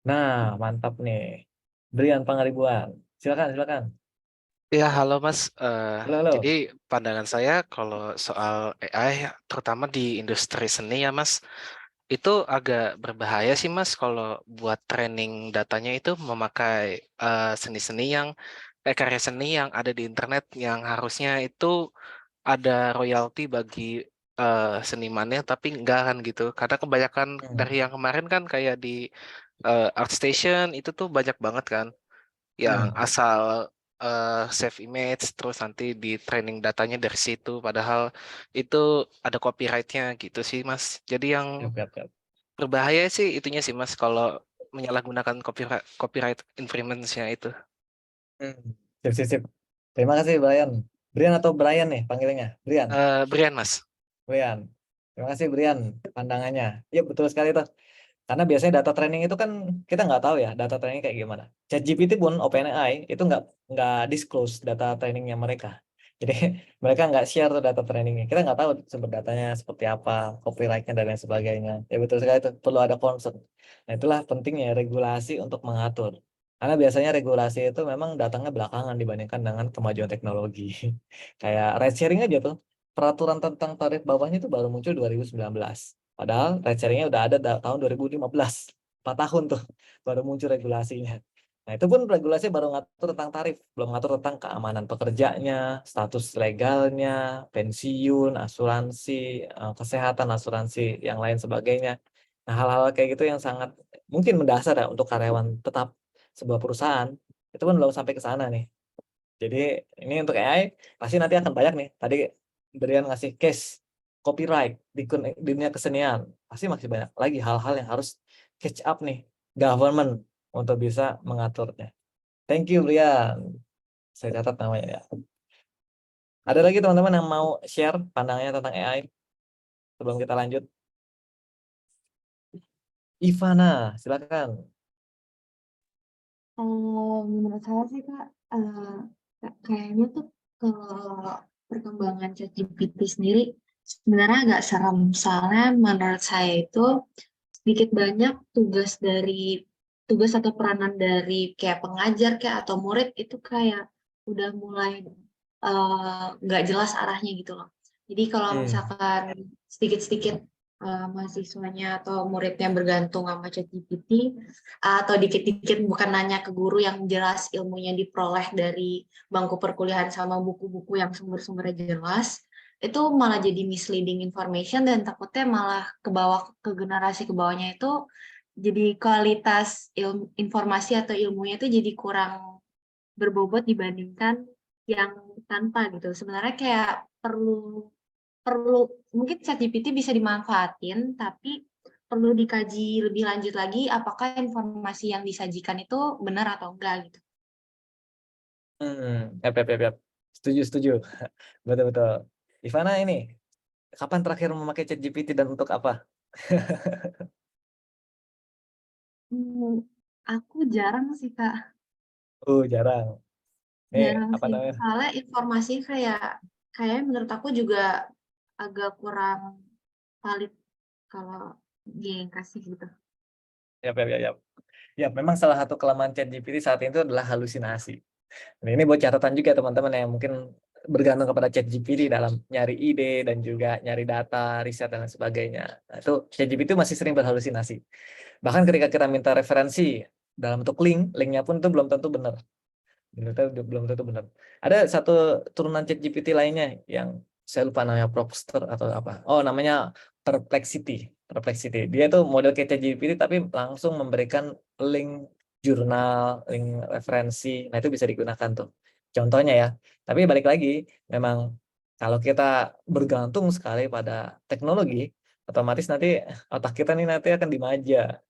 Nah, mantap nih. Brian Pangaribuan. Silakan, silakan. Ya, halo Mas. Halo, halo. Jadi pandangan saya kalau soal AI, terutama di industri seni ya Mas, itu agak berbahaya sih Mas kalau buat training datanya itu memakai seni-seni yang karya seni yang ada di internet yang harusnya itu ada royalti bagi senimannya, tapi enggak kan gitu. Karena kebanyakan dari yang kemarin kan kayak di ArtStation itu tuh banyak banget kan yang asal save image terus nanti di training datanya dari situ, padahal itu ada copyright-nya gitu sih Mas. Jadi yang Siap, siap, siap. berbahaya sih itunya sih Mas kalau menyalahgunakan copyright infringement-nya itu. Sip, sip, sip. Terima kasih, Brian. Brian atau Brian nih panggilnya? Brian. Brian Mas. Brian. Terima kasih, Brian, pandangannya. Iya, betul sekali tuh. Karena biasanya data training itu kan kita nggak tahu ya data training kayak gimana. ChatGPT pun OpenAI itu nggak disclose data trainingnya mereka. Jadi mereka nggak share tuh data trainingnya. Kita nggak tahu sumber datanya seperti apa, copyrightnya dan lain sebagainya. Ya betul sekali itu perlu ada concern. Nah itulah pentingnya regulasi untuk mengatur. Karena biasanya regulasi itu memang datangnya belakangan dibandingkan dengan kemajuan teknologi. Kayak ride sharing aja tuh. Peraturan tentang tarif bawahnya itu baru muncul 2019. Padahal ride sharing-nya udah ada tahun 2015. 4 tahun tuh baru muncul regulasinya. Nah, itu pun regulasi baru ngatur tentang tarif, belum ngatur tentang keamanan pekerjanya, status legalnya, pensiun, asuransi, kesehatan, asuransi yang lain sebagainya. Nah, hal-hal kayak gitu yang sangat mungkin mendasar ya untuk karyawan tetap sebuah perusahaan, itu pun belum sampai ke sana nih. Jadi ini untuk AI pasti nanti akan banyak nih. Tadi Brian ngasih case copyright di dunia kesenian, pasti masih banyak lagi hal-hal yang harus catch up nih government untuk bisa mengaturnya. Thank you Brian. Saya catat namanya ya. Ada lagi teman-teman yang mau share pandangannya tentang AI sebelum kita lanjut? Ivana, silakan. Menurut saya sih Kak, kayaknya tuh kalau perkembangan ChatGPT sendiri sebenarnya agak serem. Soalnya menurut saya itu sedikit banyak tugas atau peranan dari kayak pengajar kayak atau murid itu kayak udah mulai nggak jelas arahnya gitu loh. Jadi kalau misalkan sedikit-sedikit mahasiswanya atau muridnya bergantung sama ChatGPT atau dikit-dikit bukan nanya ke guru yang jelas ilmunya diperoleh dari bangku perkuliahan sama buku-buku yang sumber-sumbernya jelas, itu malah jadi misleading information dan takutnya malah ke bawah ke generasi ke bawahnya itu jadi kualitas informasi atau ilmunya itu jadi kurang berbobot dibandingkan yang tanpa gitu. Sebenarnya kayak perlu mungkin ChatGPT bisa dimanfaatin, tapi perlu dikaji lebih lanjut lagi apakah informasi yang disajikan itu benar atau enggak gitu. Yap. Setuju. Betul. Ivana ini, kapan terakhir memakai ChatGPT dan untuk apa? Aku jarang sih Kak. Jarang. Jarang apa sih. namanya? Soalnya informasi kayak menurut aku juga agak kurang valid kalau dia yang kasih gitu. Yap. Ya, memang salah satu kelemahan ChatGPT saat itu adalah halusinasi. Nah, ini buat catatan juga teman-teman yang mungkin bergantung kepada ChatGPT dalam nyari ide dan juga nyari data, riset dan lain sebagainya. Nah, itu ChatGPT masih sering berhalusinasi. Bahkan ketika kita minta referensi dalam bentuk linknya pun itu belum tentu benar. Belum tentu benar. Ada satu turunan ChatGPT lainnya yang saya lupa namanya Propster atau apa. Oh, namanya Perplexity. Dia itu model kayak ChatGPT tapi langsung memberikan link jurnal, link referensi. Nah, itu bisa digunakan tuh. Contohnya ya. Tapi balik lagi, memang kalau kita bergantung sekali pada teknologi, otomatis nanti otak kita nih nanti akan dimanja,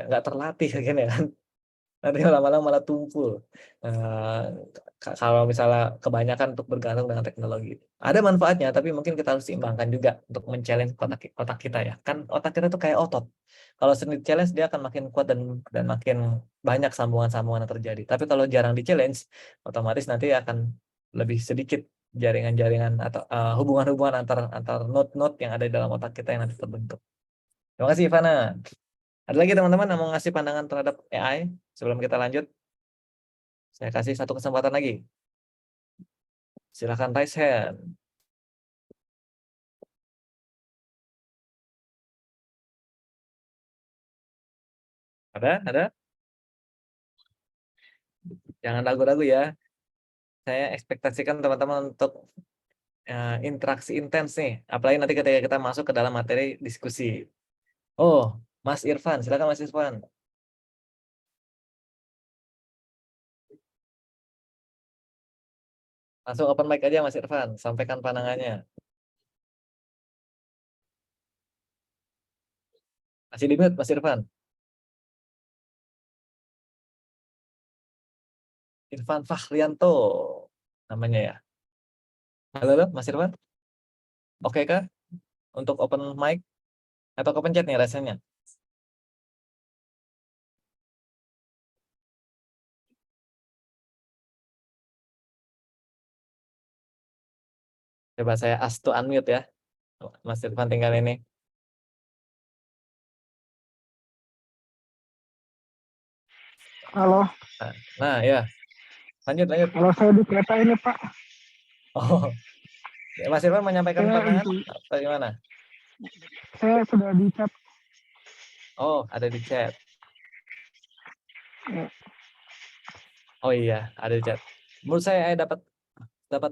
nggak terlatih kan ya kan. Nanti lama-lama malah tumpul. Eh, kalau misalnya kebanyakan untuk bergantung dengan teknologi. Ada manfaatnya, tapi mungkin kita harus seimbangkan juga untuk men-challenge otak kita ya. Kan otak kita tuh kayak otot. Kalau sering di-challenge, dia akan makin kuat dan makin banyak sambungan-sambungan yang terjadi. Tapi kalau jarang di-challenge, otomatis nanti akan lebih sedikit jaringan-jaringan atau hubungan-hubungan antar node-node yang ada di dalam otak kita yang nanti terbentuk. Terima kasih Ivana. Ada lagi teman-teman yang mau ngasih pandangan terhadap AI sebelum kita lanjut? Saya kasih satu kesempatan lagi. Silakan raise hand. Ada? Jangan ragu-ragu ya. Saya ekspektasikan teman-teman untuk interaksi intens nih. Apalagi nanti ketika kita masuk ke dalam materi diskusi. Oh, Mas Irfan. Silakan Mas Irfan. Langsung open mic aja Mas Irfan. Sampaikan pandangannya. Masih di mute Mas Irfan. Irfan Fahrianto namanya ya. Halo Mas Irfan. Oke kah untuk open mic atau open chat nih rasanya? Coba saya ask to unmute ya. Mas Irfan tinggal ini. Halo, Nah ya. Lanjut. kalau saya di kereta ini Pak, Oh. Ya, Mas Irfan menyampaikan saya, pandangan atau gimana? saya sudah di chat. Oh, ada di chat. Ya. Oh iya, ada di chat. Menurut saya dapat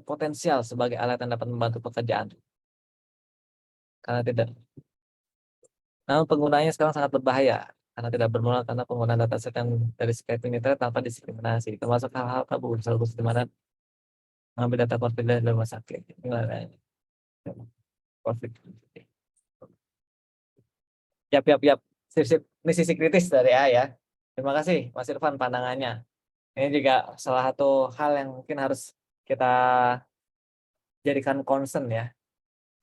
potensial sebagai alat yang dapat membantu pekerjaan. Karena tidak. Namun penggunaannya sekarang sangat berbahaya karena tidak bermoral karena penggunaan dataset yang dari Skype ini tanpa diskriminasi, termasuk hal-hal tabu, misalnya di mana mengambil data COVID dari rumah sakit. COVID. Yap. Sip. Ini sisi kritis dari A ya. Terima kasih Mas Irfan pandangannya. Ini juga salah satu hal yang mungkin harus kita jadikan concern ya.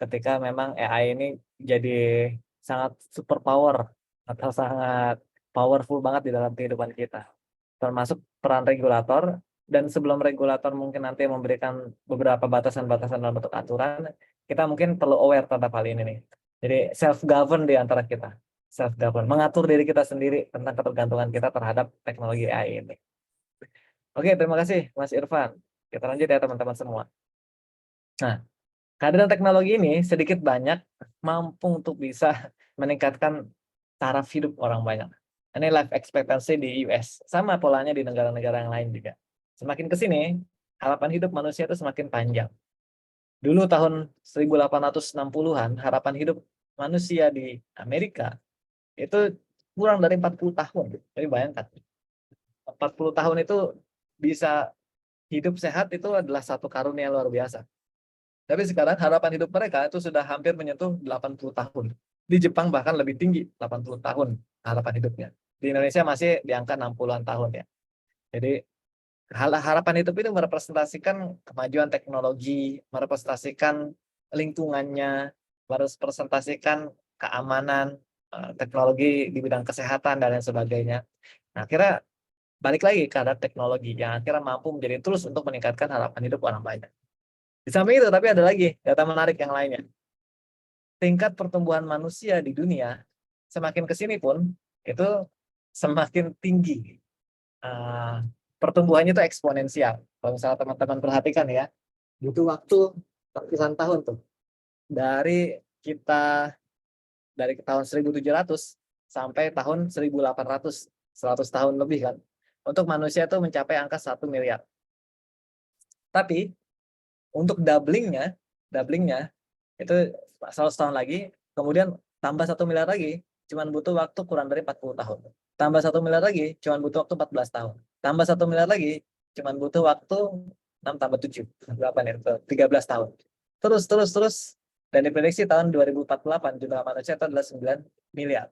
Ketika memang AI ini jadi sangat super power atau sangat powerful banget di dalam kehidupan kita. Termasuk peran regulator, dan sebelum regulator mungkin nanti memberikan beberapa batasan-batasan dalam bentuk aturan, kita mungkin perlu aware terhadap hal ini nih. Jadi self-govern di antara kita. Self-govern, mengatur diri kita sendiri tentang ketergantungan kita terhadap teknologi AI ini. Oke, terima kasih Mas Irfan. Kita lanjut ya teman-teman semua. Nah, kehadiran teknologi ini sedikit banyak mampu untuk bisa meningkatkan taraf hidup orang banyak. Ini life expectancy di US. Sama polanya di negara-negara yang lain juga. Semakin ke sini, harapan hidup manusia itu semakin panjang. Dulu tahun 1860-an, harapan hidup manusia di Amerika itu kurang dari 40 tahun. Jadi bayangkan, 40 tahun itu bisa hidup sehat itu adalah satu karunia luar biasa. Tapi sekarang harapan hidup mereka itu sudah hampir menyentuh 80 tahun. Di Jepang bahkan lebih tinggi, 80 tahun harapan hidupnya. Di Indonesia masih di angka 60-an tahun ya. Jadi harapan hidup itu merepresentasikan kemajuan teknologi, merepresentasikan lingkungannya, merepresentasikan keamanan, teknologi di bidang kesehatan dan lain sebagainya. Nah, akhirnya balik lagi ke ada teknologi yang akhirnya mampu menjadi tools untuk meningkatkan harapan hidup orang banyak. Di samping itu, tapi ada lagi data menarik yang lainnya. Tingkat pertumbuhan manusia di dunia semakin ke sini pun itu semakin tinggi. Pertumbuhannya itu eksponensial. Kalau misalnya teman-teman perhatikan ya, butuh waktu ratusan tahun tuh. Dari tahun 1700 sampai tahun 1800, 100 tahun lebih kan. Untuk manusia itu mencapai angka 1 miliar. Tapi untuk doublingnya itu 100 tahun lagi, kemudian tambah 1 miliar lagi, cuman butuh waktu kurang dari 40 tahun. Tambah 1 miliar lagi, cuman butuh waktu 14 tahun. Tambah 1 miliar lagi, cuman butuh waktu 6 tambah 7. Berapa nih? 13 tahun. Terus. Dan diprediksi tahun 2048 jumlah manusia itu adalah 9 miliar.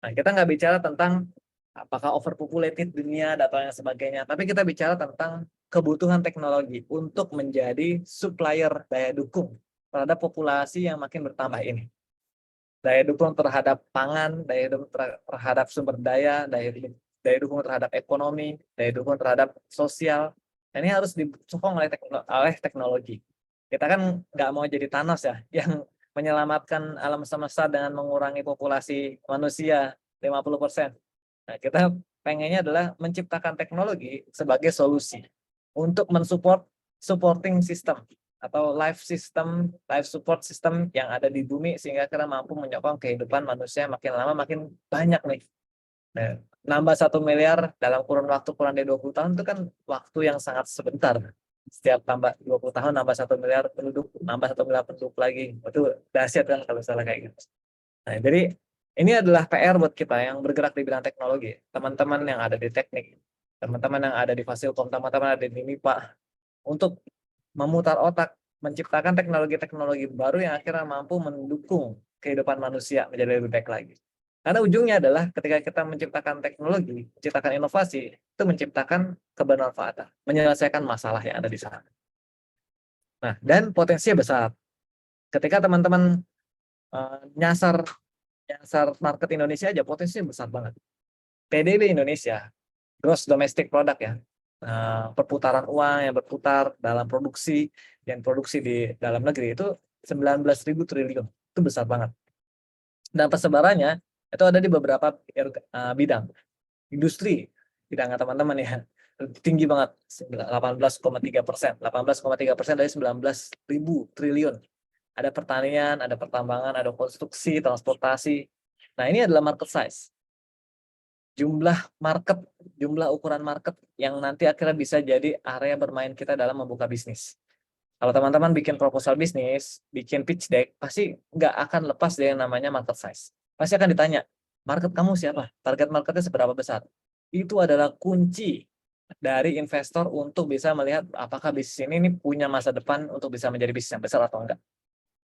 Nah, kita nggak bicara tentang apakah overpopulated dunia, data yang sebagainya. Tapi kita bicara tentang kebutuhan teknologi untuk menjadi supplier daya dukung terhadap populasi yang makin bertambah ini. Daya dukung terhadap pangan, daya dukung terhadap sumber daya, daya dukung terhadap ekonomi, daya dukung terhadap sosial. Nah, ini harus disokong oleh teknologi. Kita kan nggak mau jadi Thanos ya, yang menyelamatkan alam semesta dengan mengurangi populasi manusia 50%. Nah, kita pengennya adalah menciptakan teknologi sebagai solusi untuk mensupport supporting system atau life support system yang ada di bumi sehingga kita mampu menyokong kehidupan manusia makin lama makin banyak nih. Nah, nambah 1 miliar dalam kurun waktu kurang dari 20 tahun itu kan waktu yang sangat sebentar. Setiap tambah 20 tahun nambah 1 miliar penduduk, nambah 1 miliar penduduk lagi. Itu dahsyat kan kalau salah kayak gitu. Nah, jadi ini adalah PR buat kita yang bergerak di bidang teknologi. Teman-teman yang ada di teknik, teman-teman yang ada di Fasilkom, teman-teman yang ada di MIPA, untuk memutar otak, menciptakan teknologi-teknologi baru yang akhirnya mampu mendukung kehidupan manusia menjadi lebih baik lagi. Karena ujungnya adalah ketika kita menciptakan teknologi, menciptakan inovasi, itu menciptakan kebermanfaatan, menyelesaikan masalah yang ada di sana. Nah, dan potensinya besar. Ketika teman-teman nyasar market Indonesia aja, potensinya besar banget. PDB Indonesia, gross domestic product ya, perputaran uang yang berputar dalam produksi dan produksi di dalam negeri itu 19.000 triliun, itu besar banget. Dan persebarannya itu ada di beberapa bidang. Industri, bidangnya teman-teman ya, tinggi banget, 18,3%. 18,3% dari 19.000 triliun. Ada pertanian, ada pertambangan, ada konstruksi, transportasi. Nah, ini adalah market size. Jumlah ukuran market yang nanti akhirnya bisa jadi area bermain kita dalam membuka bisnis. Kalau teman-teman bikin proposal bisnis, bikin pitch deck, pasti nggak akan lepas dari yang namanya market size. Pasti akan ditanya, market kamu siapa? Target marketnya seberapa besar? Itu adalah kunci dari investor untuk bisa melihat apakah bisnis ini punya masa depan untuk bisa menjadi bisnis yang besar atau enggak.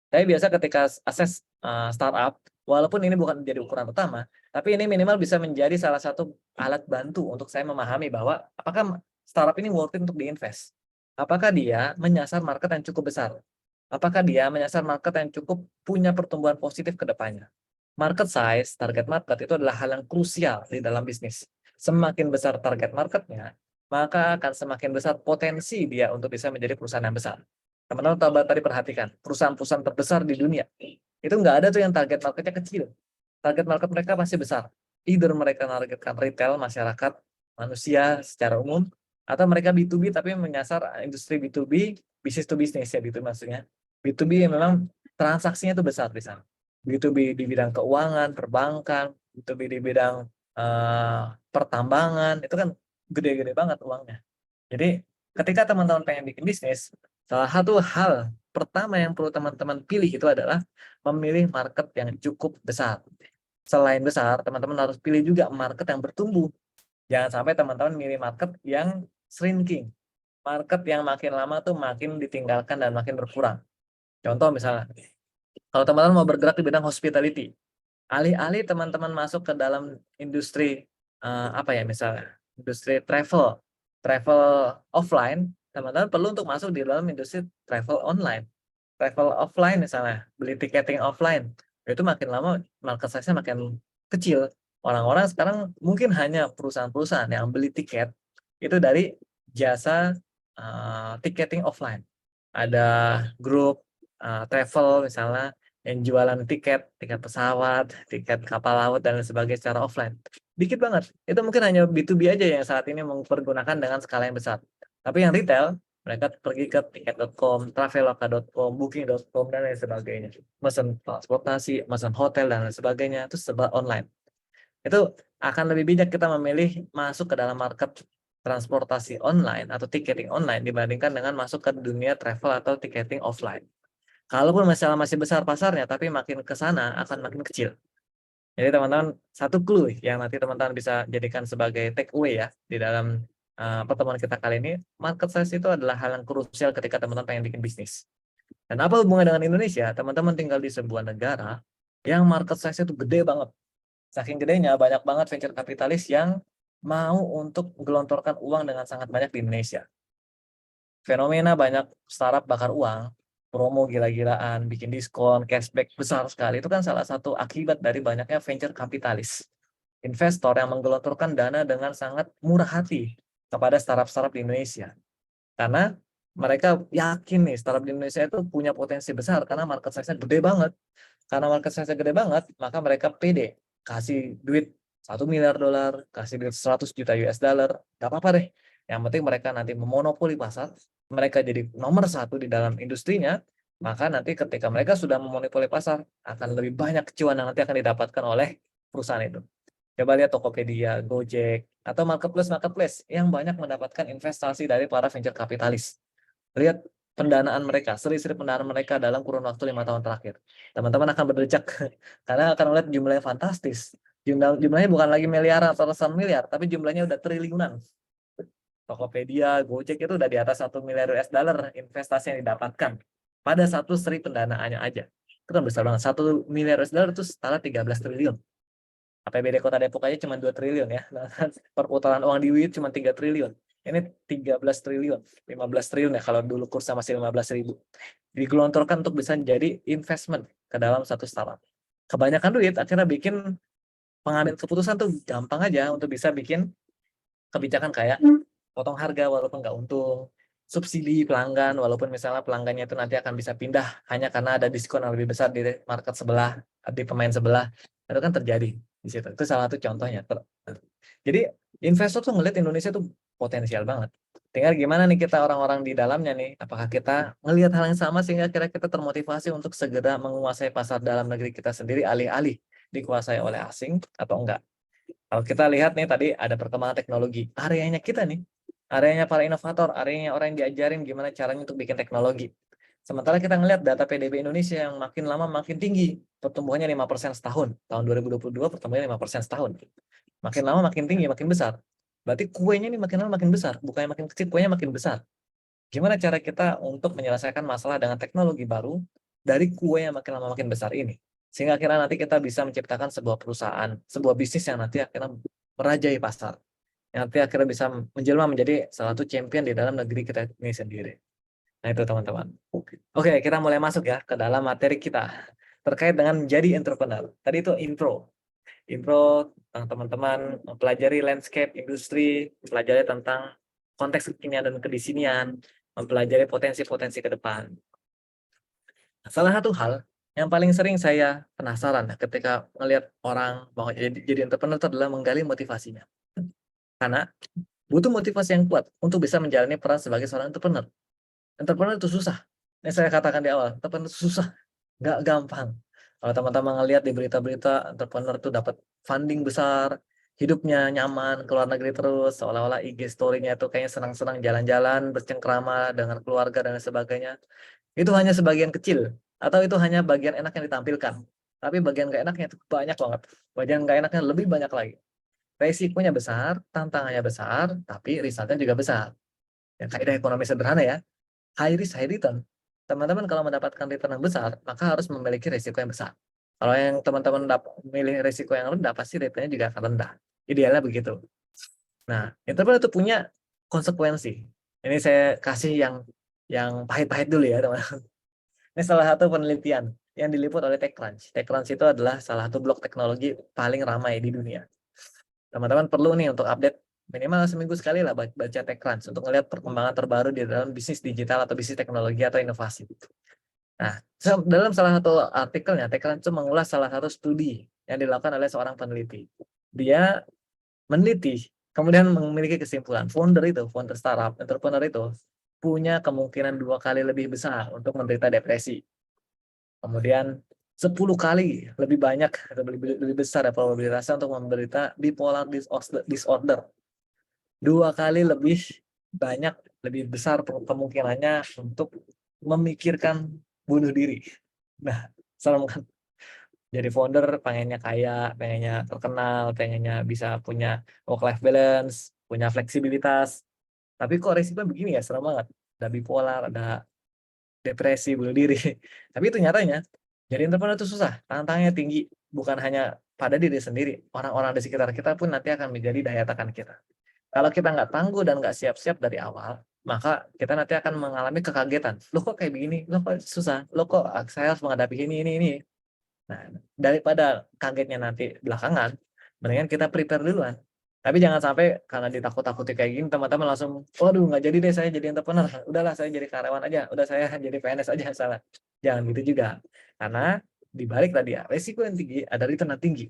Tapi biasa ketika akses startup, walaupun ini bukan menjadi ukuran utama, tapi ini minimal bisa menjadi salah satu alat bantu untuk saya memahami bahwa apakah startup ini worth it untuk diinvest. Apakah dia menyasar market yang cukup besar? Apakah dia menyasar market yang cukup punya pertumbuhan positif ke depannya? Market size, target market itu adalah hal yang krusial di dalam bisnis. Semakin besar target marketnya, maka akan semakin besar potensi dia untuk bisa menjadi perusahaan yang besar. Teman-teman tadi perhatikan, perusahaan-perusahaan terbesar di dunia, itu nggak ada tuh yang target marketnya kecil. Target market mereka pasti besar. Either mereka menargetkan retail, masyarakat, manusia secara umum, atau mereka B2B tapi menyasar industri B2B, business to business ya B2B maksudnya. B2B yang memang transaksinya itu besar di sana. B2B di bidang keuangan, perbankan, B2B di bidang pertambangan, itu kan gede-gede banget uangnya. Jadi ketika teman-teman pengen bikin bisnis, salah satu hal pertama yang perlu teman-teman pilih itu adalah memilih market yang cukup besar. Selain besar, teman-teman harus pilih juga market yang bertumbuh. Jangan sampai teman-teman milih market yang shrinking. Market yang makin lama tuh makin ditinggalkan dan makin berkurang. Contoh misalnya, kalau teman-teman mau bergerak di bidang hospitality, alih-alih teman-teman masuk ke dalam industri misalnya industri travel offline, teman-teman perlu untuk masuk di dalam industri travel online. Travel offline misalnya, beli tiketing offline, itu makin lama market size-nya makin kecil. Orang-orang sekarang mungkin hanya perusahaan-perusahaan yang beli tiket itu dari jasa tiketing offline. Ada grup travel misalnya yang jualan tiket pesawat, tiket kapal laut dan sebagainya secara offline. Dikit banget. Itu mungkin hanya B2B aja yang saat ini mempergunakan dengan skala yang besar. Tapi yang retail, mereka pergi ke tiket.com, traveloka.com, booking.com dan lain sebagainya. Mesin transportasi, mesin hotel dan lain sebagainya itu serba online. Itu akan lebih bijak kita memilih masuk ke dalam market transportasi online atau ticketing online dibandingkan dengan masuk ke dunia travel atau ticketing offline. Kalaupun masalah masih besar pasarnya, tapi makin ke sana akan makin kecil. Jadi teman-teman, satu clue yang nanti teman-teman bisa jadikan sebagai take away ya di dalam pertemuan kita kali ini, market size itu adalah hal yang krusial ketika teman-teman pengen bikin bisnis. Dan apa hubungan dengan Indonesia? Teman-teman tinggal di sebuah negara yang market size itu gede banget. Saking gedenya banyak banget venture kapitalis yang mau untuk menggelontorkan uang dengan sangat banyak di Indonesia. Fenomena banyak startup bakar uang, promo gila-gilaan, bikin diskon, cashback besar sekali. Itu kan salah satu akibat dari banyaknya venture kapitalis. Investor yang menggelontorkan dana dengan sangat murah hati kepada startup-startup di Indonesia. Karena mereka yakin nih startup di Indonesia itu punya potensi besar karena market size-nya gede banget. Karena market size-nya gede banget, maka mereka pede kasih duit $1 miliar, kasih duit 100 juta US dollar, nggak apa-apa deh. Yang penting mereka nanti memonopoli pasar, mereka jadi nomor 1 di dalam industrinya, maka nanti ketika mereka sudah memonopoli pasar, akan lebih banyak kecuan yang nanti akan didapatkan oleh perusahaan itu. Coba lihat Tokopedia, Gojek, atau marketplace yang banyak mendapatkan investasi dari para venture kapitalis. Lihat pendanaan mereka, seri-seri pendanaan mereka dalam kurun waktu 5 tahun terakhir. Teman-teman akan berdecak karena akan melihat jumlahnya fantastis. Jumlahnya bukan lagi miliaran atau ratusan miliar, tapi jumlahnya udah triliunan. Tokopedia, Gojek itu udah di atas 1 miliar US dollar investasi yang didapatkan pada satu seri pendanaannya aja. Itu kan besar banget. 1 miliar US dollar itu setara 13 triliun. APBD Kota Depok aja cuma 2 triliun ya. Perputaran uang di WIT cuma 3 triliun. Ini 13 triliun, 15 triliun ya kalau dulu kursnya masih 15.000. Digelontorkan untuk bisa jadi investment ke dalam satu startup. Kebanyakan duit akhirnya bikin pengambil keputusan tuh gampang aja untuk bisa bikin kebijakan kayak potong harga walaupun nggak untung, subsidi pelanggan walaupun misalnya pelanggannya itu nanti akan bisa pindah hanya karena ada diskon yang lebih besar di market sebelah, di pemain sebelah. Itu kan terjadi di situ. Itu salah satu contohnya. Jadi investor tuh ngelihat Indonesia tuh potensial banget. Tinggal gimana nih kita orang-orang di dalamnya nih, apakah kita ngelihat hal yang sama sehingga kira kita termotivasi untuk segera menguasai pasar dalam negeri kita sendiri alih-alih dikuasai oleh asing atau enggak. Kalau kita lihat nih tadi ada perkembangan teknologi, areanya kita nih, areanya para inovator, areanya orang yang diajarin gimana caranya untuk bikin teknologi. Sementara kita ngelihat data PDB Indonesia yang makin lama makin tinggi, pertumbuhannya 5% setahun. Tahun 2022 pertumbuhannya 5% setahun. Makin lama makin tinggi, makin besar. Berarti kuenya ini makin lama makin besar, bukannya makin kecil, kuenya makin besar. Gimana cara kita untuk menyelesaikan masalah dengan teknologi baru dari kue yang makin lama makin besar ini? Sehingga akhirnya nanti kita bisa menciptakan sebuah perusahaan, sebuah bisnis yang nanti akhirnya merajai pasar. Yang nanti akhirnya bisa menjelma menjadi salah satu champion di dalam negeri kita ini sendiri. Nah itu teman-teman. Oke, kita mulai masuk ya ke dalam materi kita. Terkait dengan menjadi entrepreneur. Tadi itu intro tentang teman-teman mempelajari landscape industri, mempelajari tentang konteks kekinian dan kedisinian, mempelajari potensi-potensi ke depan. Salah satu hal yang paling sering saya penasaran ketika melihat orang mau jadi entrepreneur itu adalah menggali motivasinya. Karena butuh motivasi yang kuat untuk bisa menjalani peran sebagai seorang entrepreneur. Entrepreneur itu susah. Ini saya katakan di awal, entrepreneur itu susah, nggak gampang. Kalau teman-teman ngelihat di berita-berita, entrepreneur itu dapat funding besar, hidupnya nyaman, keluar negeri terus, seolah-olah IG story-nya itu kayaknya senang-senang jalan-jalan, bercengkrama dengan keluarga dan sebagainya. Itu hanya sebagian kecil, atau itu hanya bagian enak yang ditampilkan. Tapi bagian nggak enaknya itu banyak banget. Bagian nggak enaknya lebih banyak lagi. Resikonya besar, tantangannya besar, tapi resultnya juga besar. Ya, kaidah ekonomi sederhana ya. High risk, high return. Teman-teman kalau mendapatkan return yang besar, maka harus memiliki risiko yang besar. Kalau yang teman-teman memilih risiko yang rendah, pasti returnnya juga akan rendah. Idealnya begitu. Nah, entrepreneur itu punya konsekuensi. Ini saya kasih yang pahit-pahit dulu ya, teman-teman. Ini salah satu penelitian yang diliput oleh TechCrunch. TechCrunch itu adalah salah satu blog teknologi paling ramai di dunia. Teman-teman perlu nih untuk update minimal seminggu sekali lah baca TechCrunch untuk melihat perkembangan terbaru di dalam bisnis digital atau bisnis teknologi atau inovasi. Nah, dalam salah satu artikelnya, TechCrunch itu mengulas salah satu studi yang dilakukan oleh seorang peneliti. Dia meneliti, kemudian memiliki kesimpulan, founder startup, entrepreneur itu punya kemungkinan 2 kali lebih besar untuk menderita depresi. Kemudian 10 kali lebih banyak, lebih besar ya probabilitasnya untuk menderita bipolar disorder. 2 kali lebih banyak, lebih besar kemungkinannya untuk memikirkan bunuh diri. Nah, serem kan? Jadi founder pengennya kaya, pengennya terkenal, pengennya bisa punya work-life balance, punya fleksibilitas. Tapi kok resikonya begini ya, serem banget. Ada bipolar, ada depresi, bunuh diri. Tapi itu nyatanya. Jadi entrepreneur itu susah, tantangannya tinggi. Bukan hanya pada diri sendiri. Orang-orang di sekitar kita pun nanti akan menjadi daya tekan kita. Kalau kita nggak tangguh dan nggak siap-siap dari awal, maka kita nanti akan mengalami kekagetan. Loh kok kayak begini? Loh kok susah? Loh kok saya harus menghadapi ini? Nah, daripada kagetnya nanti belakangan, mendingan kita prepare duluan. Tapi jangan sampai karena ditakut-takuti kayak gini, teman-teman langsung, waduh nggak jadi deh saya jadi entrepreneur. Udahlah saya jadi karyawan aja, udah saya jadi PNS aja, salah. Jangan gitu juga. Karena dibalik tadi ya, resiko yang tinggi ada return yang tinggi.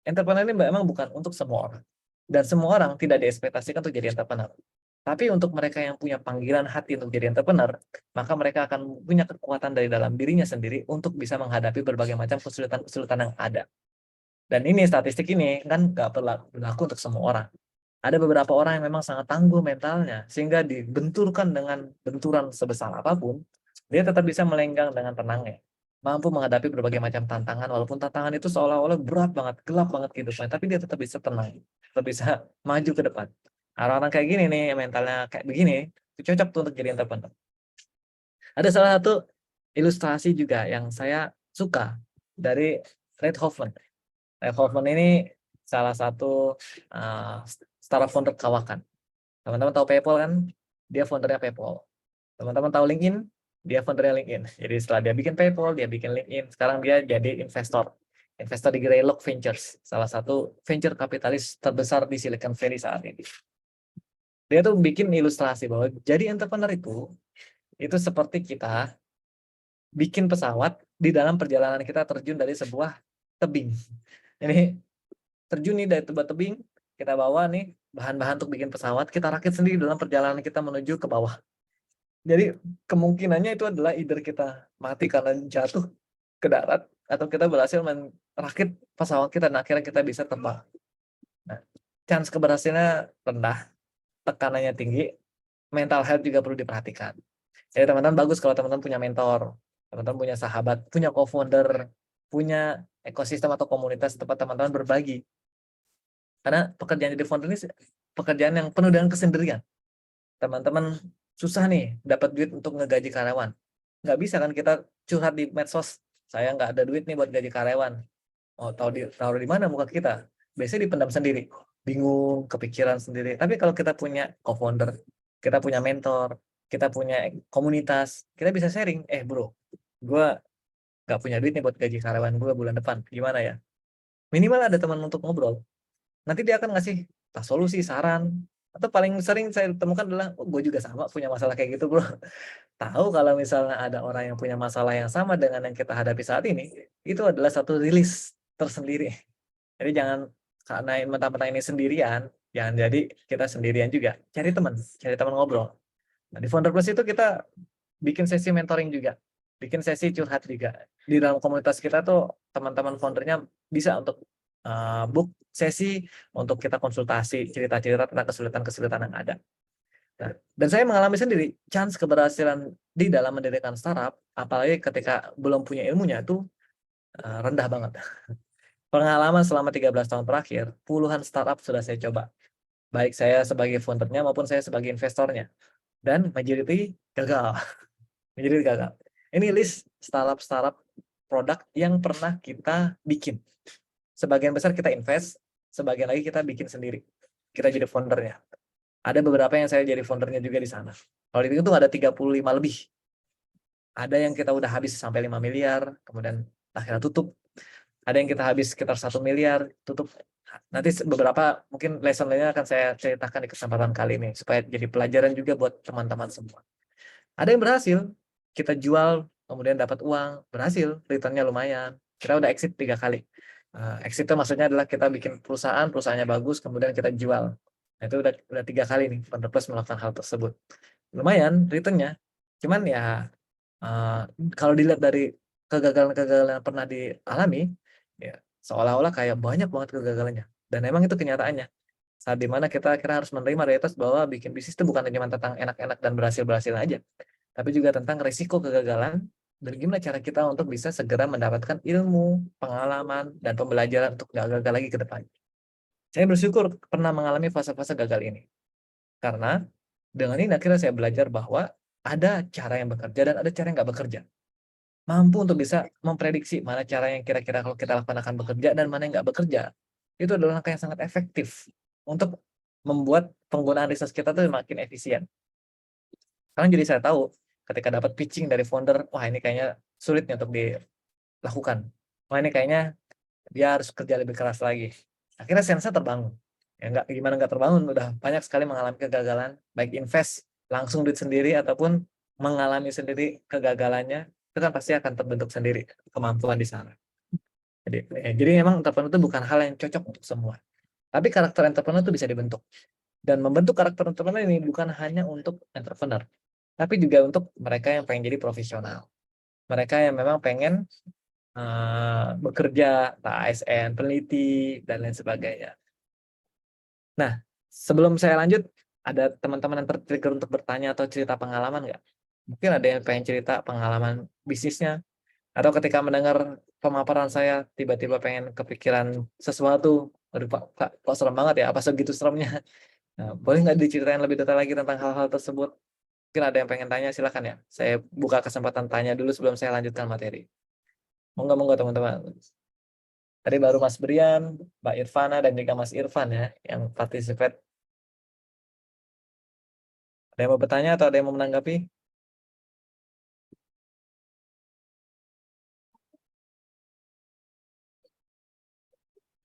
Entrepreneur ini memang bukan untuk semua orang. Dan semua orang tidak diekspektasikan untuk jadi entrepreneur. Tapi untuk mereka yang punya panggilan hati untuk jadi entrepreneur, maka mereka akan punya kekuatan dari dalam dirinya sendiri untuk bisa menghadapi berbagai macam kesulitan-kesulitan yang ada. Dan ini statistik ini kan nggak berlaku untuk semua orang. Ada beberapa orang yang memang sangat tangguh mentalnya, sehingga dibenturkan dengan benturan sebesar apapun, dia tetap bisa melenggang dengan tenangnya. Mampu menghadapi berbagai macam tantangan, walaupun tantangan itu seolah-olah berat banget, gelap banget hidupnya, tapi dia tetap bisa tenang, tetap bisa maju ke depan. Orang-orang kayak gini nih, mentalnya kayak begini, itu cocok tuh untuk jadi entrepreneur. Ada salah satu ilustrasi juga yang saya suka dari Reid Hoffman. Reid Hoffman ini salah satu startup founder kawakan. Teman-teman tahu PayPal kan? Dia foundernya PayPal. Teman-teman tahu LinkedIn? Dia foundernya LinkedIn. Jadi setelah dia bikin PayPal, dia bikin LinkedIn. Sekarang dia jadi investor. Investor di Greylock Ventures, salah satu venture kapitalis terbesar di Silicon Valley saat ini. Dia tuh bikin ilustrasi bahwa jadi entrepreneur itu seperti kita bikin pesawat di dalam perjalanan kita terjun dari sebuah tebing. Ini terjun nih dari sebuah tebing, kita bawa nih bahan-bahan untuk bikin pesawat, kita rakit sendiri dalam perjalanan kita menuju ke bawah. Jadi kemungkinannya itu adalah either kita mati karena jatuh ke darat, atau kita berhasil merakit pesawat kita dan akhirnya kita bisa terbang. Nah, chance keberhasilannya rendah, tekanannya tinggi, mental health juga perlu diperhatikan. Jadi teman-teman bagus kalau teman-teman punya mentor, teman-teman punya sahabat, punya co-founder, punya ekosistem atau komunitas tempat teman-teman berbagi. Karena pekerjaan jadi founder ini pekerjaan yang penuh dengan kesendirian. Teman-teman susah nih dapat duit untuk ngegaji karyawan. Nggak bisa kan kita curhat di medsos, saya nggak ada duit nih buat gaji karyawan. Oh, taruh di mana muka kita? Biasanya dipendam sendiri, bingung, kepikiran sendiri. Tapi kalau kita punya co-founder, kita punya mentor, kita punya komunitas, kita bisa sharing. Bro, gue nggak punya duit nih buat gaji karyawan gue bulan depan. Gimana ya? Minimal ada teman untuk ngobrol. Nanti dia akan ngasih solusi, saran. Atau paling sering saya temukan adalah, gue juga sama punya masalah kayak gitu bro. Tahu kalau misalnya ada orang yang punya masalah yang sama dengan yang kita hadapi saat ini, itu adalah satu rilis tersendiri. Jadi jangan karena mentah-mentah ini sendirian, jangan jadi kita sendirian juga. Cari teman ngobrol. Nah, di Founder Plus itu kita bikin sesi mentoring juga, bikin sesi curhat juga. Di dalam komunitas kita tuh teman-teman foundernya bisa untuk book sesi untuk kita konsultasi, cerita-cerita tentang kesulitan-kesulitan yang ada. Nah, dan saya mengalami sendiri, chance keberhasilan di dalam mendirikan startup, apalagi ketika belum punya ilmunya, itu rendah banget. Pengalaman selama 13 tahun terakhir, puluhan startup sudah saya coba. Baik saya sebagai foundernya maupun saya sebagai investornya. Dan majority gagal. Majority gagal. Ini list startup produk yang pernah kita bikin. Sebagian besar kita invest, sebagian lagi kita bikin sendiri. Kita jadi foundernya. Ada beberapa yang saya jadi foundernya juga di sana. Kalau itu ada 35 lebih. Ada yang kita udah habis sampai 5 miliar, kemudian akhirnya tutup. Ada yang kita habis sekitar 1 miliar, tutup. Nanti beberapa mungkin lesson lainnya akan saya ceritakan di kesempatan kali ini, supaya jadi pelajaran juga buat teman-teman semua. Ada yang berhasil, kita jual, kemudian dapat uang, berhasil, returnnya lumayan. Kita udah exit 3 kali. Exit itu maksudnya adalah kita bikin perusahaannya bagus, kemudian kita jual. Nah, itu udah 3 kali nih Founder Plus melakukan hal tersebut. Lumayan returnnya. Cuman ya kalau dilihat dari kegagalan-kegagalan yang pernah dialami, ya seolah-olah kayak banyak banget kegagalannya. Dan emang itu kenyataannya. Saat dimana kita akhirnya harus menerima realitas bahwa bikin bisnis itu bukan cuma tentang enak-enak dan berhasil-berhasil aja, tapi juga tentang risiko kegagalan. Dan gimana cara kita untuk bisa segera mendapatkan ilmu, pengalaman, dan pembelajaran untuk nggak gagal lagi ke depan. Saya bersyukur pernah mengalami fase-fase gagal ini. Karena dengan ini akhirnya saya belajar bahwa ada cara yang bekerja dan ada cara yang nggak bekerja. mampu untuk bisa memprediksi mana cara yang kira-kira kalau kita lakukan akan bekerja dan mana yang nggak bekerja. Itu adalah langkah yang sangat efektif untuk membuat penggunaan resource kita tuh makin efisien. Sekarang jadi saya tahu ketika dapat pitching dari founder, wah ini kayaknya sulit nih untuk dilakukan. Wah ini kayaknya dia harus kerja lebih keras lagi. Akhirnya sense terbangun. Ya nggak terbangun, udah banyak sekali mengalami kegagalan, baik invest langsung duit sendiri ataupun mengalami sendiri kegagalannya, itu kan pasti akan terbentuk sendiri kemampuan di sana. Jadi memang entrepreneur itu bukan hal yang cocok untuk semua. Tapi karakter entrepreneur itu bisa dibentuk. Dan membentuk karakter entrepreneur ini bukan hanya untuk entrepreneur, tapi juga untuk mereka yang pengen jadi profesional. Mereka yang memang pengen bekerja, ASN, peneliti, dan lain sebagainya. Nah, sebelum saya lanjut, ada teman-teman yang tertrigger untuk bertanya atau cerita pengalaman nggak? Mungkin ada yang pengen cerita pengalaman bisnisnya, atau ketika mendengar pemaparan saya, tiba-tiba pengen kepikiran sesuatu, aduh Pak, kok serem banget ya, apa segitu seremnya? Nah, boleh nggak diceritain lebih detail lagi tentang hal-hal tersebut? Mungkin ada yang pengen tanya, silakan ya. Saya buka kesempatan tanya dulu sebelum saya lanjutkan materi. Monggo teman-teman. Tadi baru Mas Brian, Mbak Irvana, dan juga Mas Irfan ya, yang participate. Ada yang mau bertanya atau ada yang mau menanggapi?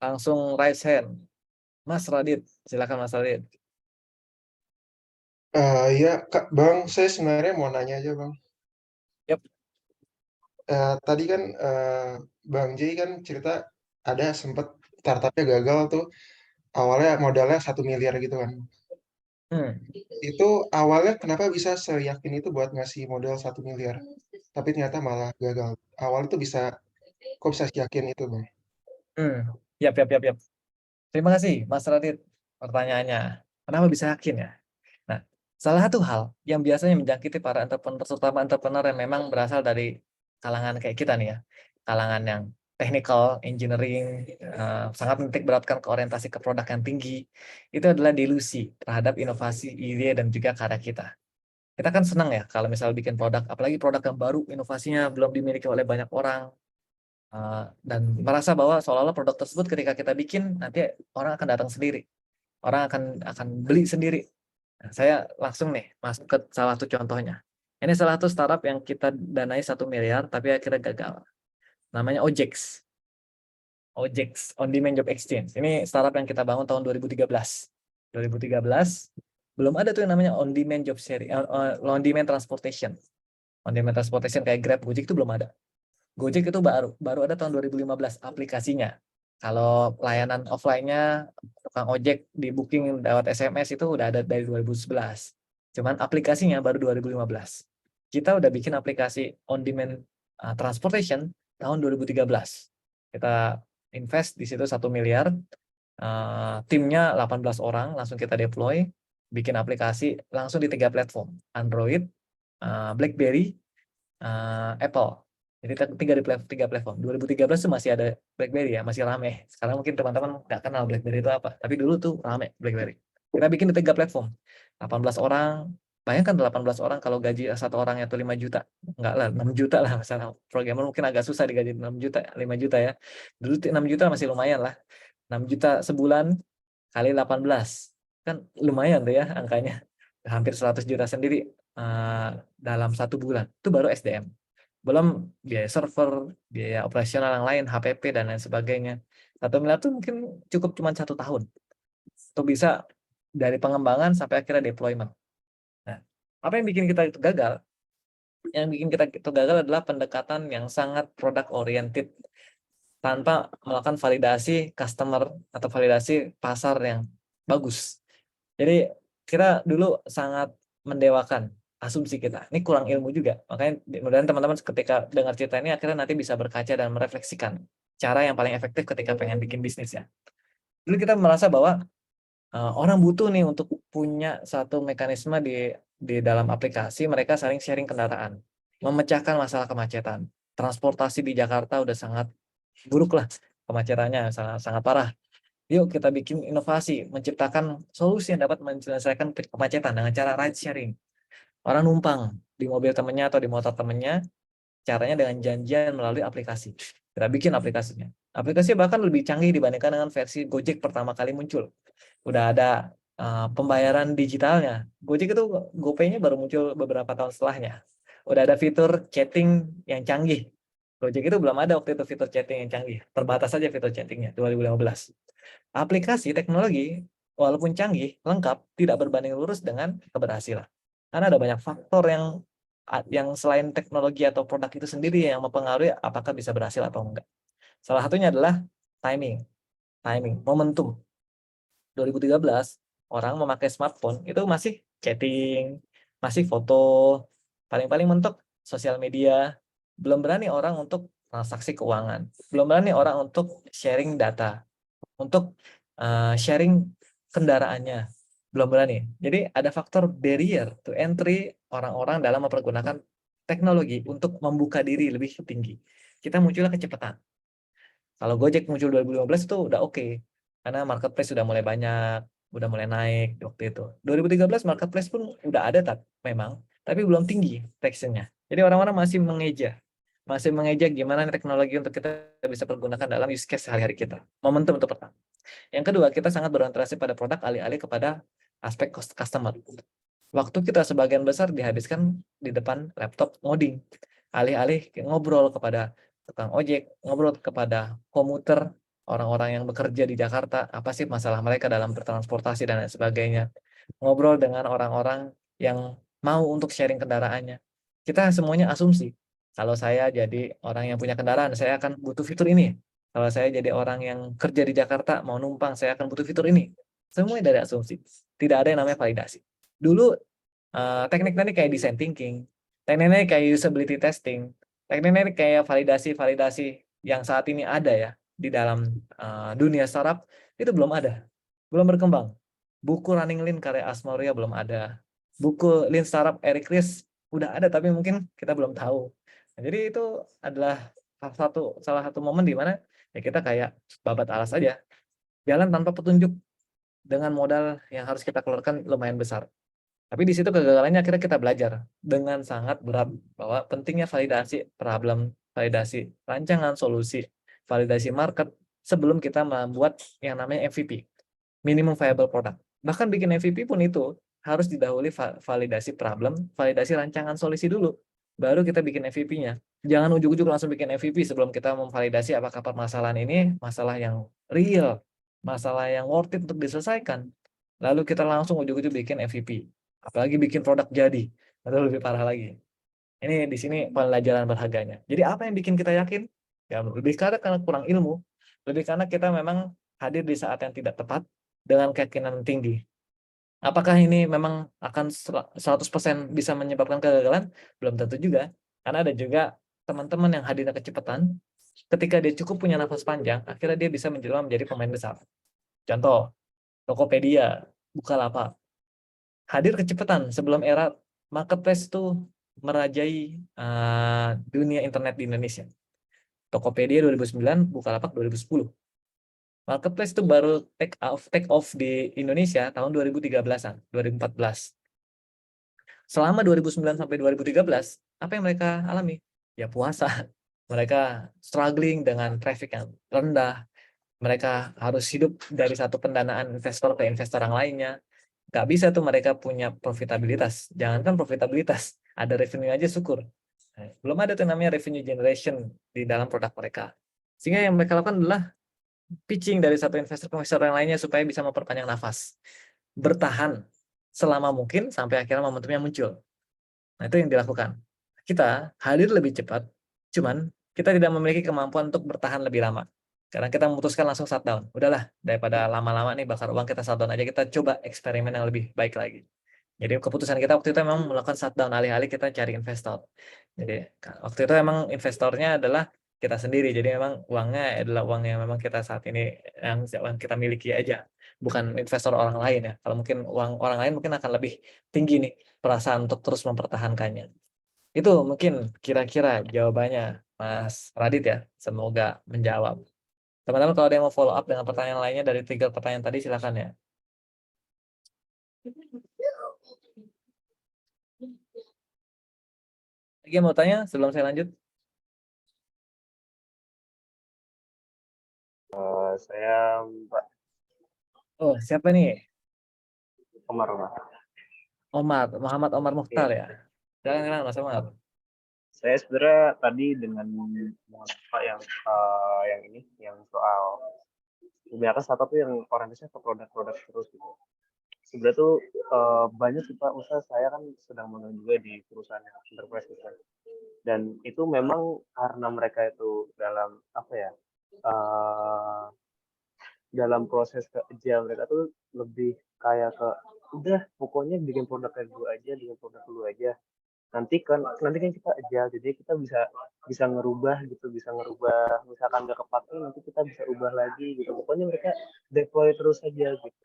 Langsung raise hand. Mas Radit, silakan Mas Radit. Ya, Kak, Bang, saya sebenarnya mau nanya aja, Bang. Yap. Tadi kan Bang Jay kan cerita ada sempat startupnya gagal tuh, awalnya modalnya 1 miliar gitu kan. Itu awalnya kenapa bisa seyakin itu buat ngasih modal 1 miliar, tapi ternyata malah gagal. Awal itu kok bisa yakin itu, Bang? Yap. Terima kasih Mas Radit pertanyaannya. Kenapa bisa yakin ya? Nah, salah satu hal yang biasanya menjangkiti para entrepreneur, terutama entrepreneur yang memang berasal dari kalangan kayak kita nih ya, kalangan yang technical, engineering, sangat menitik beratkan ke orientasi ke produk yang tinggi, itu adalah delusi terhadap inovasi, ide, dan juga karya kita. Kita kan senang ya kalau misal bikin produk, apalagi produk yang baru, inovasinya belum dimiliki oleh banyak orang, dan merasa bahwa seolah-olah produk tersebut ketika kita bikin, nanti orang akan datang sendiri, orang akan beli sendiri. Nah, saya langsung nih masuk ke salah satu contohnya. Ini salah satu startup yang kita danai 1 miliar, tapi akhirnya gagal. Namanya Ojex, On Demand Job Exchange. Ini startup yang kita bangun tahun 2013. 2013, belum ada tuh yang namanya On Demand Job Sharing, On Demand Transportation. On Demand Transportation kayak Grab, Gojek itu belum ada. Gojek itu baru ada tahun 2015 aplikasinya. Kalau layanan offline-nya tukang ojek di booking lewat SMS itu udah ada dari 2011. Cuman aplikasinya baru 2015. Kita udah bikin aplikasi on demand transportation tahun 2013. Kita invest di situ 1 miliar. Timnya 18 orang, langsung kita deploy, bikin aplikasi langsung di 3 platform, Android, BlackBerry, Apple. Jadi 3 platform. 2013 itu masih ada BlackBerry ya, masih rame. Sekarang mungkin teman-teman nggak kenal BlackBerry itu apa, tapi dulu tuh rame BlackBerry. Kita bikin di 3 platform. 18 orang, bayangkan 18 orang kalau gaji satu orang itu 5 juta. Enggak lah, 6 juta lah. Misalnya programmer mungkin agak susah digaji 6 juta, 5 juta ya. Dulu 6 juta masih lumayan lah. 6 juta sebulan kali 18. Kan lumayan tuh ya angkanya. Hampir 100 juta sendiri dalam 1 bulan. Itu baru SDM. Belum biaya server, biaya operasional yang lain, HPP, dan lain sebagainya. 1 miliar itu mungkin cukup cuma 1 tahun. Untuk bisa dari pengembangan sampai akhirnya deployment. Nah, apa yang bikin kita itu gagal? Yang bikin kita itu gagal adalah pendekatan yang sangat product oriented tanpa melakukan validasi customer atau validasi pasar yang bagus. Jadi kita dulu sangat mendewakan asumsi kita. Ini kurang ilmu juga. Makanya mudah-mudahan teman-teman ketika dengar cerita ini akhirnya nanti bisa berkaca dan merefleksikan cara yang paling efektif ketika pengen bikin bisnis ya. Dulu kita merasa bahwa orang butuh nih untuk punya satu mekanisme di dalam aplikasi, mereka saling sharing kendaraan, memecahkan masalah kemacetan. Transportasi di Jakarta udah sangat buruk lah kemacetannya, sangat parah. Yuk kita bikin inovasi, menciptakan solusi yang dapat menyelesaikan kemacetan dengan cara ride sharing. Orang numpang di mobil temennya atau di motor temennya, caranya dengan janjian melalui aplikasi. Kita bikin aplikasinya. Aplikasi bahkan lebih canggih dibandingkan dengan versi Gojek pertama kali muncul. Udah ada pembayaran digitalnya. Gojek itu GoPay-nya baru muncul beberapa tahun setelahnya. Udah ada fitur chatting yang canggih. Gojek itu belum ada waktu itu fitur chatting yang canggih. Terbatas saja fitur chattingnya 2015. Aplikasi teknologi walaupun canggih, lengkap, tidak berbanding lurus dengan keberhasilan. Karena ada banyak faktor yang selain teknologi atau produk itu sendiri yang mempengaruhi apakah bisa berhasil atau enggak. Salah satunya adalah timing, momentum. 2013 orang memakai smartphone itu masih chatting, masih foto, paling-paling mentok sosial media, belum berani orang untuk transaksi keuangan, belum berani orang untuk sharing data, untuk sharing kendaraannya, belum berani. Jadi ada faktor barrier to entry orang-orang dalam mempergunakan teknologi untuk membuka diri lebih tinggi. Kita munculnya kecepatan. Kalau Gojek muncul 2015 itu udah oke. Karena marketplace sudah mulai banyak, udah mulai naik waktu itu. 2013 marketplace pun udah ada memang, tapi belum tinggi traction-nya. Jadi orang-orang masih mengeja gimana teknologi untuk kita bisa pergunakan dalam use case sehari-hari kita. Momentum itu pertama. Yang kedua, kita sangat berorientasi pada produk alih-alih kepada aspek customer. Waktu kita sebagian besar dihabiskan di depan laptop ngoding. Alih-alih ngobrol kepada tukang ojek, ngobrol kepada komuter, orang-orang yang bekerja di Jakarta, apa sih masalah mereka dalam bertransportasi dan lain sebagainya. Ngobrol dengan orang-orang yang mau untuk sharing kendaraannya. Kita semuanya asumsi. Kalau saya jadi orang yang punya kendaraan, saya akan butuh fitur ini. Kalau saya jadi orang yang kerja di Jakarta, mau numpang, saya akan butuh fitur ini. Semuanya dari asumsi. Tidak ada yang namanya validasi. Dulu teknik-teknik kayak design thinking, teknik-teknik kayak usability testing, teknik-teknik kayak validasi yang saat ini ada ya di dalam dunia startup itu belum ada, belum berkembang. Buku Running Lean karya Asmaria belum ada. Buku Lean Startup Eric Ries udah ada tapi mungkin kita belum tahu. Nah, jadi itu adalah salah satu momen di mana ya kita kayak babat alas aja, jalan tanpa petunjuk dengan modal yang harus kita keluarkan lumayan besar. Tapi di situ kegagalannya akhirnya kita belajar dengan sangat berat bahwa pentingnya validasi problem, validasi rancangan solusi, validasi market sebelum kita membuat yang namanya MVP, minimum viable product. Bahkan bikin MVP pun itu harus didahului validasi problem, validasi rancangan solusi dulu, baru kita bikin MVP-nya. Jangan ujuk-ujuk langsung bikin MVP sebelum kita memvalidasi apakah permasalahan ini masalah yang real, masalah yang worth it untuk diselesaikan. Lalu kita langsung ujuk-ujuk bikin MVP. Apalagi bikin produk jadi, itu lebih parah lagi. Ini di sini pelajaran berharganya. Jadi apa yang bikin kita yakin? Ya lebih karena kurang ilmu, lebih karena kita memang hadir di saat yang tidak tepat dengan keyakinan tinggi. Apakah ini memang akan 100% bisa menyebabkan kegagalan? Belum tentu juga. Karena ada juga teman-teman yang hadirnya kecepatan, ketika dia cukup punya nafas panjang, akhirnya dia bisa menjelma menjadi pemain besar. Contoh, Tokopedia, Bukalapak. Hadir kecepatan sebelum era marketplace itu merajai dunia internet di Indonesia. Tokopedia 2009, Bukalapak 2010. Marketplace itu baru take off di Indonesia tahun 2013-an, 2014. Selama 2009 sampai 2013, apa yang mereka alami? Ya puasa. Mereka struggling dengan traffic yang rendah. Mereka harus hidup dari satu pendanaan investor ke investor yang lainnya. Nggak bisa tuh mereka punya profitabilitas. Jangankan profitabilitas, ada revenue aja syukur. Belum ada tuh namanya revenue generation di dalam produk mereka. Sehingga yang mereka lakukan adalah pitching dari satu investor ke investor yang lainnya supaya bisa memperpanjang nafas. Bertahan selama mungkin sampai akhirnya momentumnya muncul. Nah itu yang dilakukan. Kita hadir lebih cepat, cuman kita tidak memiliki kemampuan untuk bertahan lebih lama. Karena kita memutuskan langsung shutdown. Udahlah, daripada lama-lama nih bakar uang, kita shutdown aja, kita coba eksperimen yang lebih baik lagi. Jadi keputusan kita waktu itu memang melakukan shutdown, alih-alih kita cari investor. Jadi waktu itu memang investornya adalah kita sendiri. Jadi memang uangnya adalah uang yang memang kita saat ini yang kita miliki aja. Bukan investor orang lain ya. Kalau mungkin uang orang lain mungkin akan lebih tinggi nih perasaan untuk terus mempertahankannya. Itu mungkin kira-kira jawabannya Mas Radit ya. Semoga menjawab. Teman-teman kalau ada yang mau follow up dengan pertanyaan lainnya dari 3 pertanyaan tadi silakan ya. Lagi yang mau tanya sebelum saya lanjut? Saya Mbak Oh, siapa nih? Omar, Pak. Omar, Muhammad Omar Mukhtar Iya. ya. Silakan Mas Omar. Saya sebenarnya tadi dengan Pak yang soal kebanyakan startup tuh yang orientasinya ke produk-produk terus gitu. Sebenarnya tuh banyak sih Pak, usaha saya kan sedang menuju juga di perusahaan yang enterprise gitu. Dan itu memang karena mereka itu dalam apa ya, dalam proses kerja mereka tuh lebih kayak ke udah pokoknya bikin produknya dulu aja, bikin produk dulu aja. Nanti kan kita aja, jadi kita bisa ngerubah gitu, bisa ngerubah misalkan nggak kepake nanti kita bisa ubah lagi gitu. Pokoknya mereka deploy terus aja gitu.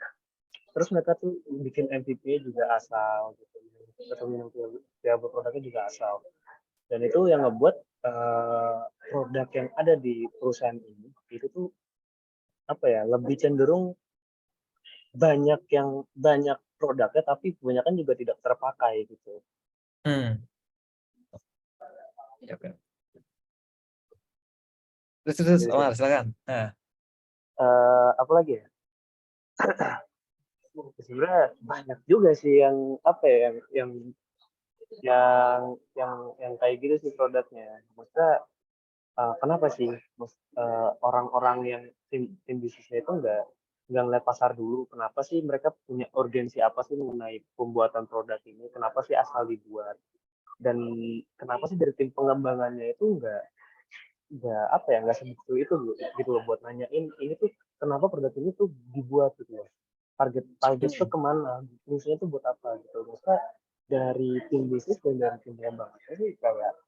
Terus mereka tuh bikin MVP juga asal gitu. Atau minum viable produknya juga asal. Dan itu yang ngebuat produk yang ada di perusahaan ini itu tuh apa ya, lebih cenderung banyak produknya tapi kebanyakan juga tidak terpakai gitu. Ya, oke. Terus Jadi, Omar, silakan. Nah, apa lagi ya? Sebenarnya banyak juga sih yang apa ya, yang kayak gitu sih produknya. Maksudnya kenapa sih orang-orang yang tim bisnisnya itu nggak ngeliat pasar dulu? Kenapa sih mereka punya urgensi apa sih mengenai pembuatan produk ini? Kenapa sih asal dibuat? Dan kenapa sih dari tim pengembangannya itu nggak sebetul itu gitu loh buat nanyain ini tuh kenapa produk ini tuh dibuat gitu loh. Target tuh kemana? Fungsinya tuh buat apa gitu. Maksudnya dari tim bisnis dan dari tim pengembangannya sih kayak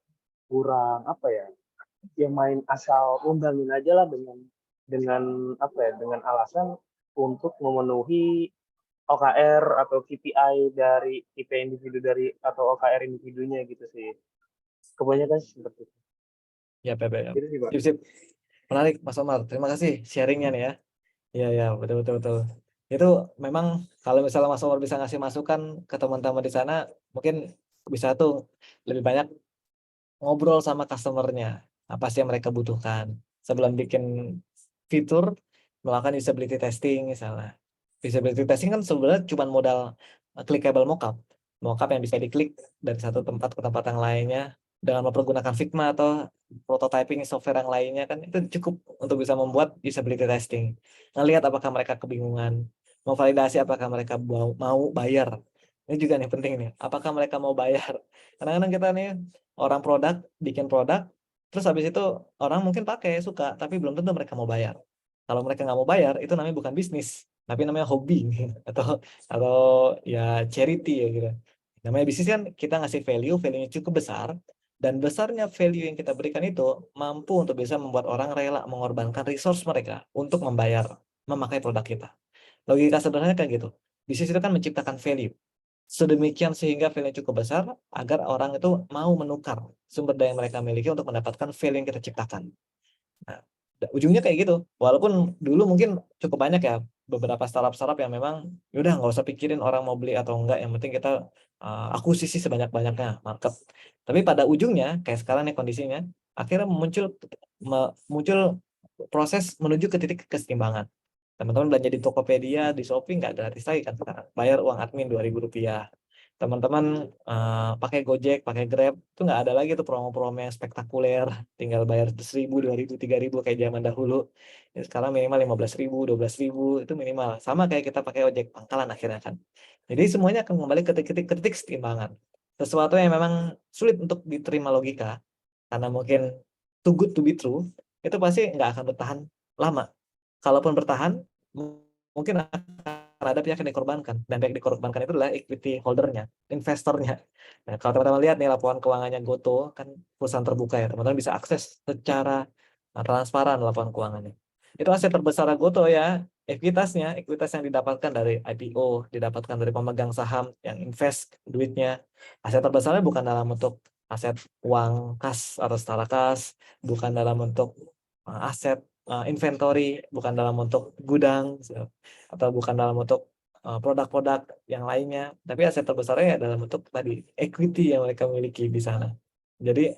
kurang apa ya? Ya main asal ngembangin aja lah dengan apa ya, dengan alasan untuk memenuhi OKR atau KPI dari KPI individu dari atau OKR individunya gitu sih. Kebanyakan seperti itu. ya PB. Gitu sih, Pak. Sip. Menarik Mas Omar. Terima kasih sharingnya nih ya. Iya, betul. Itu memang kalau misalnya Mas Omar bisa ngasih masukan ke teman-teman di sana, mungkin bisa tuh lebih banyak ngobrol sama customer-nya. Apa sih yang mereka butuhkan. Sebelum bikin fitur, melakukan usability testing misalnya. Usability testing kan sebenarnya cuma modal clickable mockup. Mockup yang bisa diklik dari satu tempat ke tempat yang lainnya dengan mempergunakan Figma atau prototyping software yang lainnya kan itu cukup untuk bisa membuat usability testing. Ngelihat apakah mereka kebingungan, memvalidasi apakah mereka mau bayar. Ini juga nih penting nih, apakah mereka mau bayar. Kadang-kadang kita nih orang produk bikin produk, terus habis itu orang mungkin pakai suka, tapi belum tentu mereka mau bayar. Kalau mereka nggak mau bayar, itu namanya bukan bisnis, tapi namanya hobi atau ya charity ya gitu. Namanya bisnis kan kita ngasih value-nya cukup besar, dan besarnya value yang kita berikan itu mampu untuk bisa membuat orang rela mengorbankan resource mereka untuk memakai produk kita. Logika sederhananya kayak gitu. Bisnis itu kan menciptakan value. Sedemikian sehingga value cukup besar agar orang itu mau menukar sumber daya yang mereka miliki untuk mendapatkan value yang kita ciptakan. Nah, ujungnya kayak gitu. Walaupun dulu mungkin cukup banyak ya beberapa startup yang memang yaudah nggak usah pikirin orang mau beli atau enggak, yang penting kita akuisisi sebanyak-banyaknya market. Tapi pada ujungnya kayak sekarang nih kondisinya, akhirnya muncul proses menuju ke titik kesetimbangan. Teman-teman belanja di Tokopedia, di Shopee nggak gratis lagi kan sekarang. Bayar uang admin Rp2.000. Teman-teman pakai Gojek, pakai Grab, itu nggak ada lagi tuh promo-promo yang spektakuler. Tinggal bayar 1.000, 2.000, 3.000 kayak zaman dahulu. Jadi sekarang minimal 15.000, 12.000 itu minimal. Sama kayak kita pakai ojek pangkalan akhirnya kan. Jadi semuanya akan kembali ke titik kesetimbangan. Sesuatu yang memang sulit untuk diterima logika, karena mungkin too good to be true, itu pasti nggak akan bertahan lama. Kalaupun bertahan, mungkin akan ada pihak yang dikorbankan, dan pihak dikorbankan itu adalah equity holdernya, investornya. Nah, kalau teman-teman lihat nih laporan keuangannya Gotoh, kan perusahaan terbuka ya, teman-teman bisa akses secara transparan laporan keuangannya. Itu aset terbesar Gotoh ya, ekuitas yang didapatkan dari IPO, didapatkan dari pemegang saham yang invest duitnya. Aset terbesarnya bukan dalam bentuk aset uang kas atau setara kas, bukan dalam bentuk aset inventory, bukan dalam bentuk gudang, atau bukan dalam bentuk produk-produk yang lainnya, tapi aset terbesarnya dalam bentuk tadi equity yang mereka miliki di sana. Jadi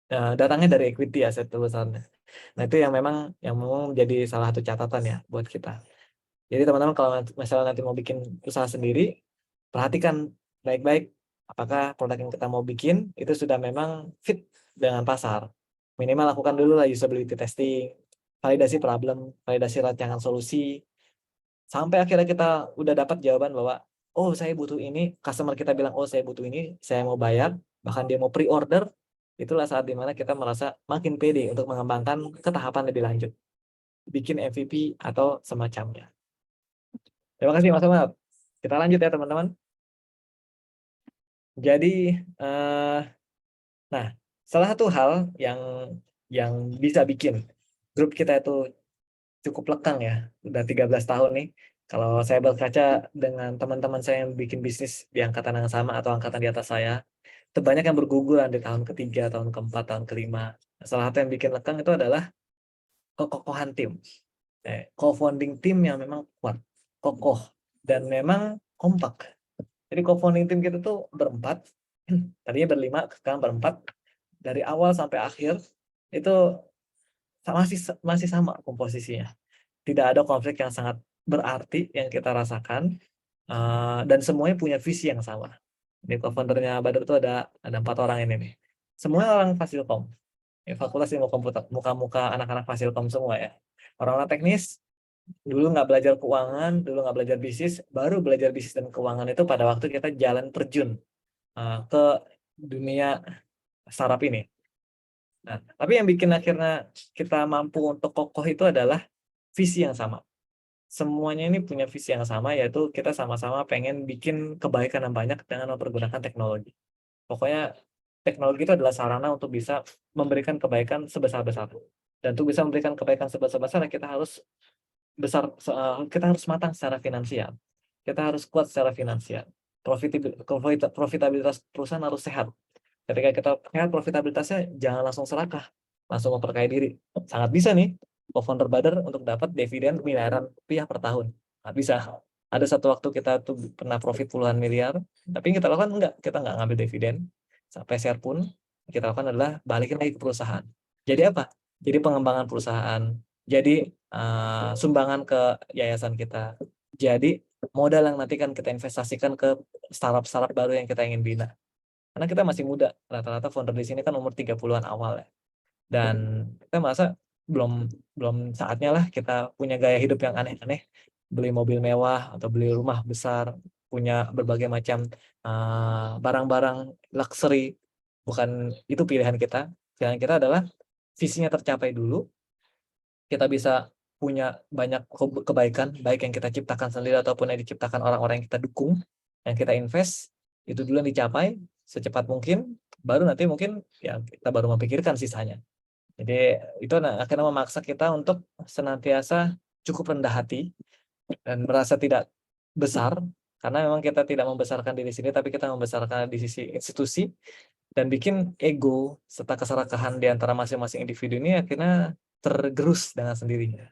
datangnya dari equity aset terbesarnya. Nah, itu yang memang jadi salah satu catatan ya buat kita. Jadi teman-teman kalau misalnya nanti mau bikin usaha sendiri, perhatikan baik-baik apakah produk yang kita mau bikin itu sudah memang fit dengan pasar. Minimal lakukan dulu lah usability testing, validasi problem, validasi rancangan solusi, sampai akhirnya kita udah dapat jawaban bahwa oh saya butuh ini, customer kita bilang oh saya butuh ini, saya mau bayar, bahkan dia mau pre-order, itulah saat dimana kita merasa makin pede untuk mengembangkan ke tahapan lebih lanjut, bikin MVP atau semacamnya. Terima kasih Mas Ahmad. Kita lanjut ya teman-teman. Jadi, nah salah satu hal yang bisa bikin grup kita itu cukup lekang ya, udah 13 tahun nih. Kalau saya berkaca dengan teman-teman saya yang bikin bisnis di angkatan yang sama atau angkatan di atas saya, itu banyak yang berguguran di tahun ketiga, tahun keempat, tahun kelima. Salah satu yang bikin lekang itu adalah kekokohan tim. Co-founding tim yang memang kuat, kokoh, dan memang kompak. Jadi co-founding tim kita tuh berempat, tadinya berlima, sekarang berempat. Dari awal sampai akhir itu masih sama komposisinya. Tidak ada konflik yang sangat berarti yang kita rasakan, dan semuanya punya visi yang sama. Di co-foundernya Badar itu ada 4 orang ini nih. Semuanya orang Fasilkom. Ya, Fakultas Ilmu Komputer, muka-muka anak-anak Fasilkom semua ya. Orang-orang teknis, dulu nggak belajar keuangan, dulu nggak belajar bisnis, baru belajar bisnis dan keuangan itu pada waktu kita jalan terjun ke dunia startup ini. Nah, tapi yang bikin akhirnya kita mampu untuk kokoh itu adalah visi yang sama. Semuanya ini punya visi yang sama, yaitu kita sama-sama pengen bikin kebaikan yang banyak dengan mempergunakan teknologi. Pokoknya teknologi itu adalah sarana untuk bisa memberikan kebaikan sebesar-besar. Dan untuk bisa memberikan kebaikan sebesar-besar, kita harus matang secara finansial. Kita harus kuat secara finansial. Profitabilitas perusahaan harus sehat. Ketika kita lihat profitabilitasnya, jangan langsung serakah, langsung memperkaya diri. Sangat bisa nih, co-founder Badar untuk dapat dividen miliaran rupiah per tahun. Nggak bisa. Ada satu waktu kita tuh pernah profit puluhan miliar, tapi kita lakukan enggak, kita nggak ngambil dividen. Sampai share pun kita lakukan adalah balikin lagi ke perusahaan. Jadi apa? Jadi pengembangan perusahaan. Jadi sumbangan ke yayasan kita. Jadi modal yang nanti kan kita investasikan ke startup-startup baru yang kita ingin bina. Karena kita masih muda, rata-rata founder di sini kan umur 30-an awal ya. Dan kita merasa belum saatnya lah kita punya gaya hidup yang aneh-aneh, beli mobil mewah atau beli rumah besar, punya berbagai macam barang-barang luxury. Bukan itu pilihan kita. Pilihan kita adalah visinya tercapai dulu, kita bisa punya banyak kebaikan, baik yang kita ciptakan sendiri ataupun yang diciptakan orang-orang yang kita dukung, yang kita invest, itu dulu yang dicapai secepat mungkin, baru nanti mungkin ya kita baru memikirkan sisanya. Jadi itu akhirnya memaksa kita untuk senantiasa cukup rendah hati dan merasa tidak besar, karena memang kita tidak membesarkan diri sendiri, tapi kita membesarkan di sisi institusi, dan bikin ego serta keserakahan di antara masing-masing individu ini akhirnya tergerus dengan sendirinya.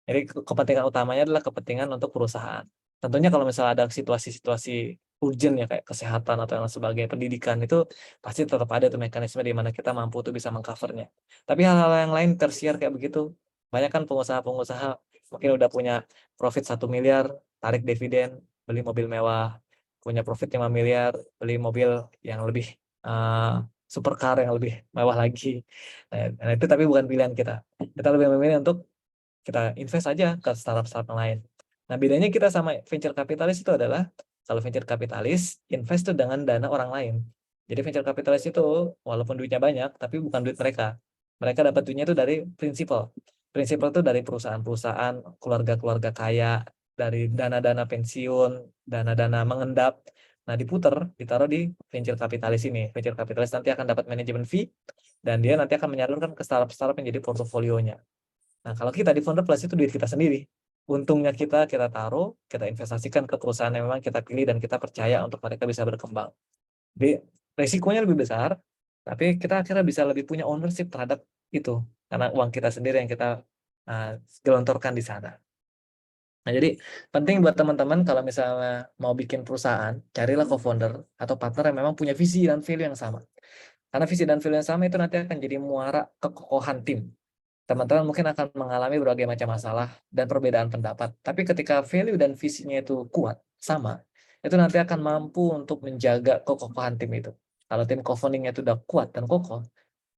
Jadi kepentingan utamanya adalah kepentingan untuk perusahaan. Tentunya kalau misalnya ada situasi-situasi urgent ya kayak kesehatan atau yang sebagainya, pendidikan, itu pasti tetap ada tuh mekanisme di mana kita mampu tuh bisa mengcovernya. Tapi hal-hal yang lain tersier kayak begitu, banyak kan pengusaha-pengusaha mungkin udah punya profit 1 miliar, tarik dividen, beli mobil mewah, punya profit 5 miliar, beli mobil yang lebih supercar yang lebih mewah lagi. Nah, itu tapi bukan pilihan kita. Kita lebih memilih untuk kita invest aja ke startup-startup lain. Nah, bedanya kita sama venture capitalis itu adalah, kalau venture capitalis invest itu dengan dana orang lain. Jadi venture capitalis itu walaupun duitnya banyak, tapi bukan duit mereka. Mereka dapat duitnya itu dari prinsipal. Prinsipal itu dari perusahaan-perusahaan, keluarga-keluarga kaya, dari dana-dana pensiun, dana-dana mengendap. Nah, ditaruh di venture capitalis ini. Venture capitalis nanti akan dapat manajemen fee, dan dia nanti akan menyalurkan ke startup-startup yang jadi portofolionya. Nah, kalau kita di Founder Plus itu duit kita sendiri. Untungnya kita taruh, kita investasikan ke perusahaan yang memang kita pilih dan kita percaya untuk mereka bisa berkembang. Jadi, resikonya lebih besar, tapi kita akhirnya bisa lebih punya ownership terhadap itu. Karena uang kita sendiri yang kita gelontorkan di sana. Nah, jadi penting buat teman-teman kalau misalnya mau bikin perusahaan, carilah co-founder atau partner yang memang punya visi dan value yang sama. Karena visi dan value yang sama itu nanti akan jadi muara kekokohan tim. teman-teman mungkin akan mengalami berbagai macam masalah dan perbedaan pendapat. Tapi ketika value dan visinya itu kuat, sama, itu nanti akan mampu untuk menjaga kekokohan tim itu. Kalau tim co-founding-nya itu udah kuat dan kokoh,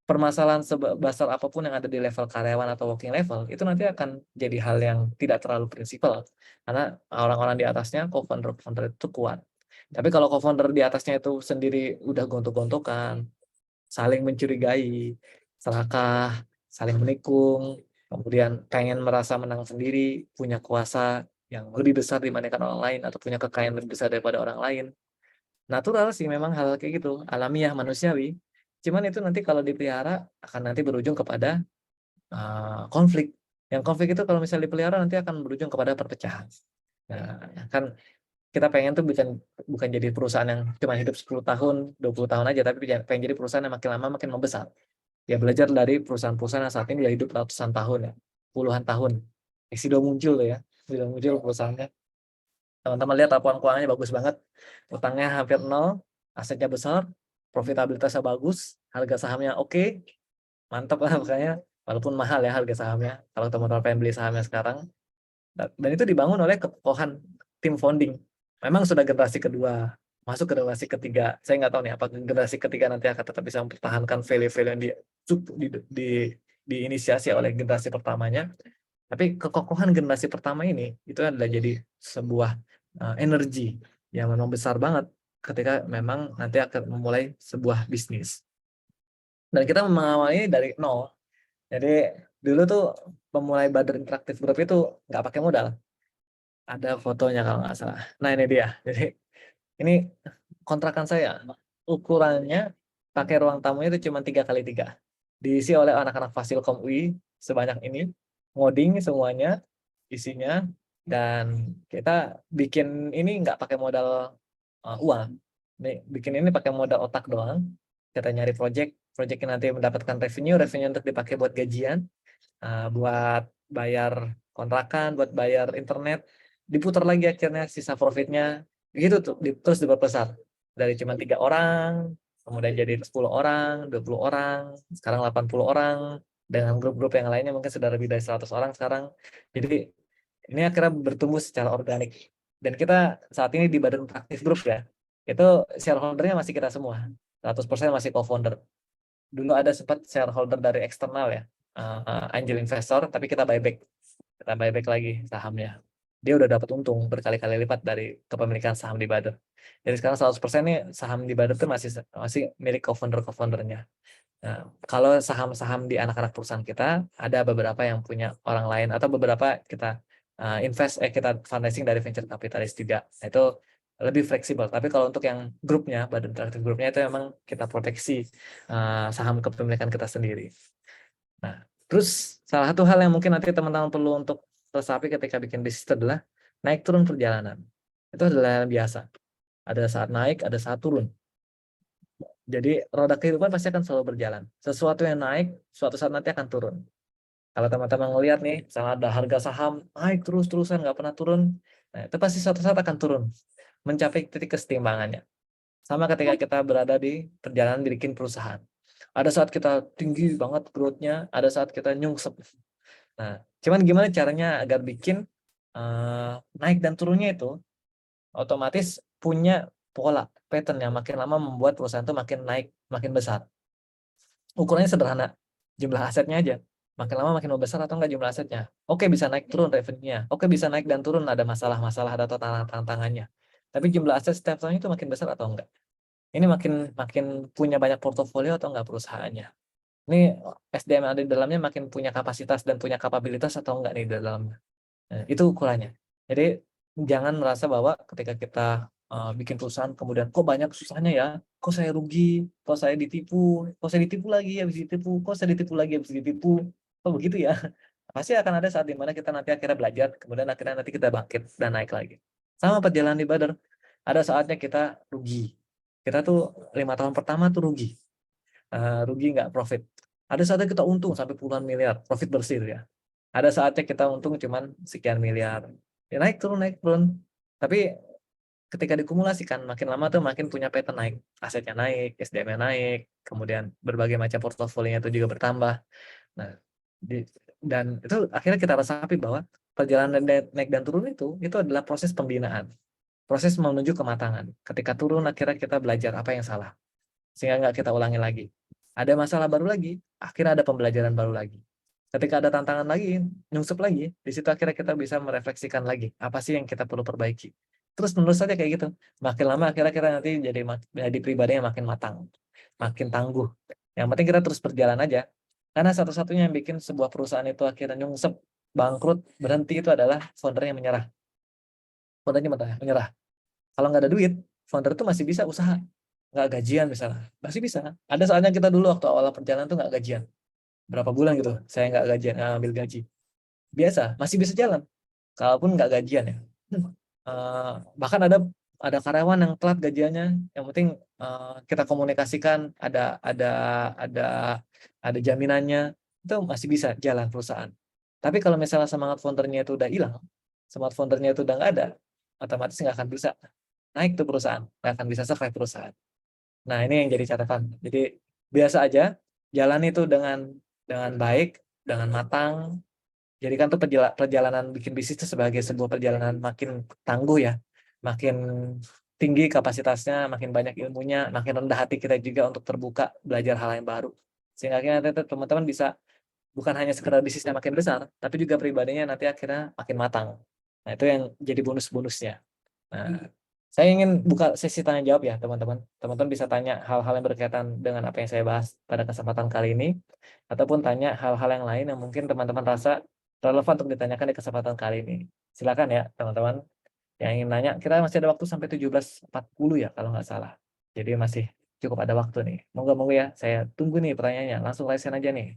permasalahan sebesar apapun yang ada di level karyawan atau working level, itu nanti akan jadi hal yang tidak terlalu prinsipal. Karena orang-orang di atasnya, co-founder itu kuat. Tapi kalau co-founder di atasnya itu sendiri udah gontok-gontokan, saling mencurigai, serakah, saling menikung, kemudian pengen merasa menang sendiri, punya kuasa yang lebih besar dibandingkan orang lain, atau punya kekayaan lebih besar daripada orang lain. Natural sih memang hal kayak gitu, alamiah, manusiawi. Cuman itu nanti kalau dipelihara akan nanti berujung kepada konflik. Yang konflik itu kalau misalnya dipelihara nanti akan berujung kepada perpecahan. Nah, kan kita pengen tuh bukan jadi perusahaan yang cuma hidup 10 tahun, 20 tahun aja, tapi pengen jadi perusahaan yang makin lama makin membesar. Ya belajar dari perusahaan-perusahaan yang saat ini udah hidup ratusan tahun ya, puluhan tahun. Exido muncul ya, sudah muncul perusahaannya. Teman-teman lihat laporan keuangannya bagus banget, utangnya hampir 0, asetnya besar, profitabilitasnya bagus, harga sahamnya oke, mantap lah makanya, walaupun mahal ya harga sahamnya, kalau teman-teman pengen beli sahamnya sekarang. Dan itu dibangun oleh kekokohan tim founding. Memang sudah generasi kedua, masuk ke generasi ketiga. Saya nggak tahu nih, apakah generasi ketiga nanti akan tetap bisa mempertahankan value-value yang diinisiasi oleh generasi pertamanya. Tapi kekokohan generasi pertama ini, itu adalah jadi sebuah energi yang memang besar banget ketika memang nanti akan memulai sebuah bisnis. Dan kita mengawali dari nol. Jadi dulu tuh pemulai Badr Interactive Group itu nggak pakai modal. Ada fotonya kalau nggak salah. Nah ini dia. Jadi ini kontrakan saya. Ukurannya pakai ruang tamunya itu cuma 3x3. Diisi oleh anak-anak Fasilkom UI sebanyak ini. Ngoding semuanya isinya. Dan kita bikin ini nggak pakai modal uang. Bikin ini pakai modal otak doang. Kita nyari project yang nanti mendapatkan revenue untuk dipakai buat gajian, buat bayar kontrakan, buat bayar internet, diputar lagi akhirnya sisa profitnya, begitu tuh, terus diperbesar dari cuma 3 orang, kemudian jadi 10 orang, 20 orang, sekarang 80 orang, dengan grup-grup yang lainnya mungkin sudah lebih dari 100 orang sekarang. Jadi ini akhirnya bertumbuh secara organik. Dan kita saat ini di Badan Interactive Group ya, itu shareholder-nya masih kita semua, 100% masih co-founder. Dulu ada sempat shareholder dari eksternal ya, angel investor, tapi kita buyback lagi sahamnya. Dia udah dapat untung berkali-kali lipat dari kepemilikan saham di Badr. Jadi sekarang 100% nih saham di Badr itu masih milik co-foundernya. Nah, kalau saham-saham di anak-anak perusahaan kita, ada beberapa yang punya orang lain, atau beberapa kita kita fundraising dari venture capitalist juga. Nah, itu lebih fleksibel. Tapi kalau untuk yang grupnya, Badan Interactive Grupnya itu memang kita proteksi saham kepemilikan kita sendiri. Nah, terus salah satu hal yang mungkin nanti teman-teman perlu untuk resapi ketika bikin bisnis adalah naik turun perjalanan. Itu adalah yang biasa. Ada saat naik, ada saat turun. Jadi roda kehidupan pasti akan selalu berjalan. Sesuatu yang naik, suatu saat nanti akan turun. Kalau teman-teman ngelihat nih, misalnya ada harga saham naik terus-terusan nggak pernah turun, nah itu pasti suatu saat akan turun, mencapai titik kesetimbangannya. Sama ketika kita berada di perjalanan bikin perusahaan. Ada saat kita tinggi banget growth-nya, ada saat kita nyungsep. Nah, cuman gimana caranya agar bikin naik dan turunnya itu otomatis punya pola, pattern yang makin lama membuat perusahaan itu makin naik, makin besar. Ukurannya sederhana, jumlah asetnya aja. Makin lama makin besar atau enggak jumlah asetnya. Oke, bisa naik turun revenue-nya. Oke, bisa naik dan turun, ada masalah-masalah, ada tantangannya. Tapi jumlah aset setiap tahun itu makin besar atau enggak? Ini makin punya banyak portofolio atau enggak perusahaannya? Ini SDM yang ada di dalamnya makin punya kapasitas dan punya kapabilitas atau enggak nih di dalamnya? Nah, itu ukurannya. Jadi jangan merasa bahwa ketika kita bikin perusahaan kemudian kok banyak susahnya ya, kok saya rugi, kok saya ditipu lagi habis ditipu, kok saya ditipu lagi habis ditipu, kok begitu ya? Pasti akan ada saat dimana kita nanti akhirnya belajar, kemudian akhirnya nanti kita bangkit dan naik lagi. Sama perjalanan di Badr, ada saatnya kita rugi. Kita tuh 5 tahun pertama tuh rugi nggak profit. Ada saatnya kita untung sampai puluhan miliar, profit bersih ya. Ada saatnya kita untung cuman sekian miliar. Ya, naik turun. Tapi ketika dikumulasikan, makin lama tuh makin punya pattern naik. Asetnya naik, SDM-nya naik, kemudian berbagai macam portofolionya itu juga bertambah. Nah, Dan itu akhirnya kita resapi bahwa perjalanan naik dan turun itu adalah proses pembinaan, proses menuju kematangan. Ketika turun akhirnya kita belajar apa yang salah, sehingga nggak kita ulangi lagi. Ada masalah baru lagi, akhirnya ada pembelajaran baru lagi. Ketika ada tantangan lagi, nyungsep lagi, di situ akhirnya kita bisa merefleksikan lagi, apa sih yang kita perlu perbaiki. Terus menerus saja kayak gitu. Makin lama akhirnya kita nanti jadi pribadi yang makin matang, makin tangguh. Yang penting kita terus berjalan aja. Karena satu-satunya yang bikin sebuah perusahaan itu akhirnya nyungsep, bangkrut, berhenti itu adalah founder yang menyerah. Foundernya menyerah. Kalau nggak ada duit, founder itu masih bisa usaha. Nggak gajian misalnya. Masih bisa. Ada saatnya kita dulu waktu awal perjalanan tuh nggak gajian. Berapa bulan gitu, saya nggak gajian, nggak ambil gaji. Biasa, masih bisa jalan. Kalaupun nggak gajian ya. Bahkan ada karyawan yang telat gajiannya, yang penting kita komunikasikan, ada jaminannya, itu masih bisa jalan perusahaan. Tapi kalau misalnya semangat foundernya itu udah hilang, semangat foundernya itu udah nggak ada, otomatis nggak akan bisa naik tuh perusahaan, nggak akan bisa survive perusahaan. Nah ini yang jadi catatan. Jadi biasa aja, jalan itu dengan baik, dengan matang. Jadikan tuh perjalanan bikin bisnis itu sebagai sebuah perjalanan makin tangguh ya, makin tinggi kapasitasnya, makin banyak ilmunya, makin rendah hati kita juga untuk terbuka belajar hal yang baru. Sehingga akhirnya teman-teman bisa bukan hanya sekedar bisnisnya makin besar, tapi juga pribadinya nanti akhirnya makin matang. Nah itu yang jadi bonus-bonusnya. Nah, saya ingin buka sesi tanya jawab ya teman-teman. Teman-teman bisa tanya hal-hal yang berkaitan dengan apa yang saya bahas pada kesempatan kali ini, ataupun tanya hal-hal yang lain yang mungkin teman-teman rasa relevan untuk ditanyakan di kesempatan kali ini. Silakan ya teman-teman yang ingin nanya. Kita masih ada waktu sampai 17.40 ya kalau nggak salah. Jadi masih cukup ada waktu nih. Moga-moga ya, saya tunggu nih pertanyaannya. Langsung raise hand aja nih.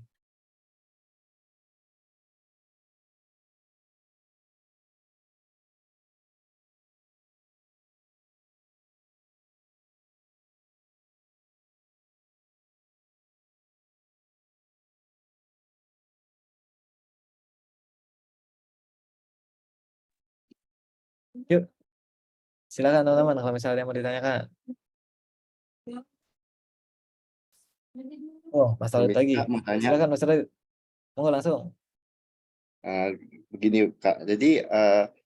Yuk, silakan teman-teman kalau misalnya mau ditanyakan. Oh, Mas Talib lagi. Kak, mau tanya, Silakan Mas Talib. Monggo langsung. begini Kak, jadi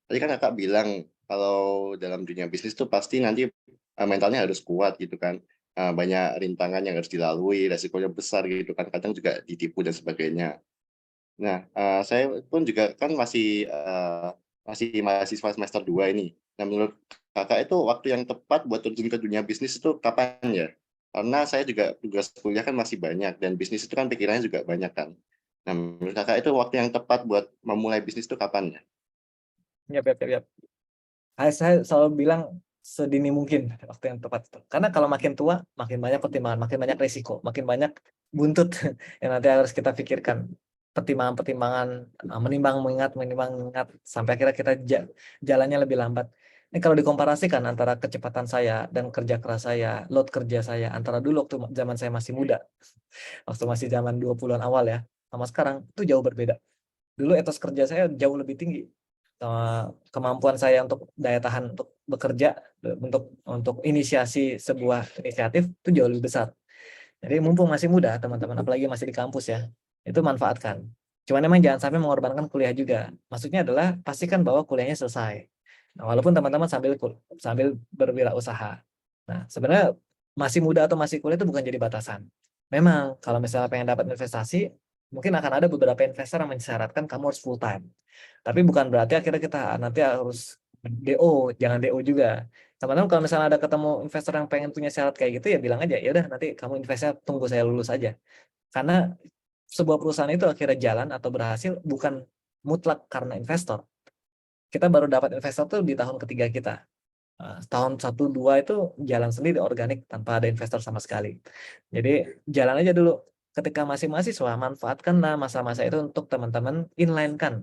tadi kan Kakak bilang kalau dalam dunia bisnis tuh pasti nanti mentalnya harus kuat gitu kan. Banyak rintangan yang harus dilalui, resikonya besar gitu kan, kadang juga ditipu dan sebagainya. Nah, saya pun juga kan masih mahasiswa semester 2 ini. Nah, menurut Kakak itu waktu yang tepat buat terjun ke dunia bisnis itu kapan ya? Karena saya juga tugas kuliah kan masih banyak, dan bisnis itu kan pikirannya juga banyak kan. Nah, menurut Kakak itu waktu yang tepat buat memulai bisnis itu kapan ya? Yap. Saya selalu bilang sedini mungkin waktu yang tepat itu. Karena kalau makin tua, makin banyak pertimbangan, makin banyak risiko, makin banyak buntut yang nanti harus kita pikirkan. Pertimbangan-pertimbangan, menimbang mengingat, sampai akhirnya kita jalannya lebih lambat. Ini kalau dikomparasikan antara kecepatan saya dan kerja keras saya, load kerja saya, antara dulu waktu zaman saya masih muda, waktu masih zaman 20-an awal ya, sama sekarang, itu jauh berbeda. Dulu etos kerja saya jauh lebih tinggi. Kemampuan saya untuk daya tahan untuk bekerja, untuk inisiasi sebuah inisiatif itu jauh lebih besar. Jadi mumpung masih muda teman-teman, apalagi masih di kampus ya, itu manfaatkan. Cuman memang jangan sampai mengorbankan kuliah juga. Maksudnya adalah pastikan bahwa kuliahnya selesai. Nah, walaupun teman-teman sambil berwirausaha. Nah, sebenarnya masih muda atau masih kuliah itu bukan jadi batasan. Memang kalau misalnya pengen dapat investasi, mungkin akan ada beberapa investor yang mensyaratkan kamu harus full time. Tapi bukan berarti akhirnya kita nanti harus DO, jangan DO juga. Teman-teman kalau misalnya ada ketemu investor yang pengen punya syarat kayak gitu ya bilang aja, ya udah nanti kamu investnya tunggu saya lulus aja. Karena sebuah perusahaan itu akhirnya jalan atau berhasil bukan mutlak karena investor. Kita baru dapat investor tuh di tahun ketiga kita. Tahun 1-2 itu jalan sendiri organik tanpa ada investor sama sekali. Jadi jalan aja dulu. Ketika masih mahasiswa, manfaatkanlah masa-masa itu untuk teman-teman inline-kan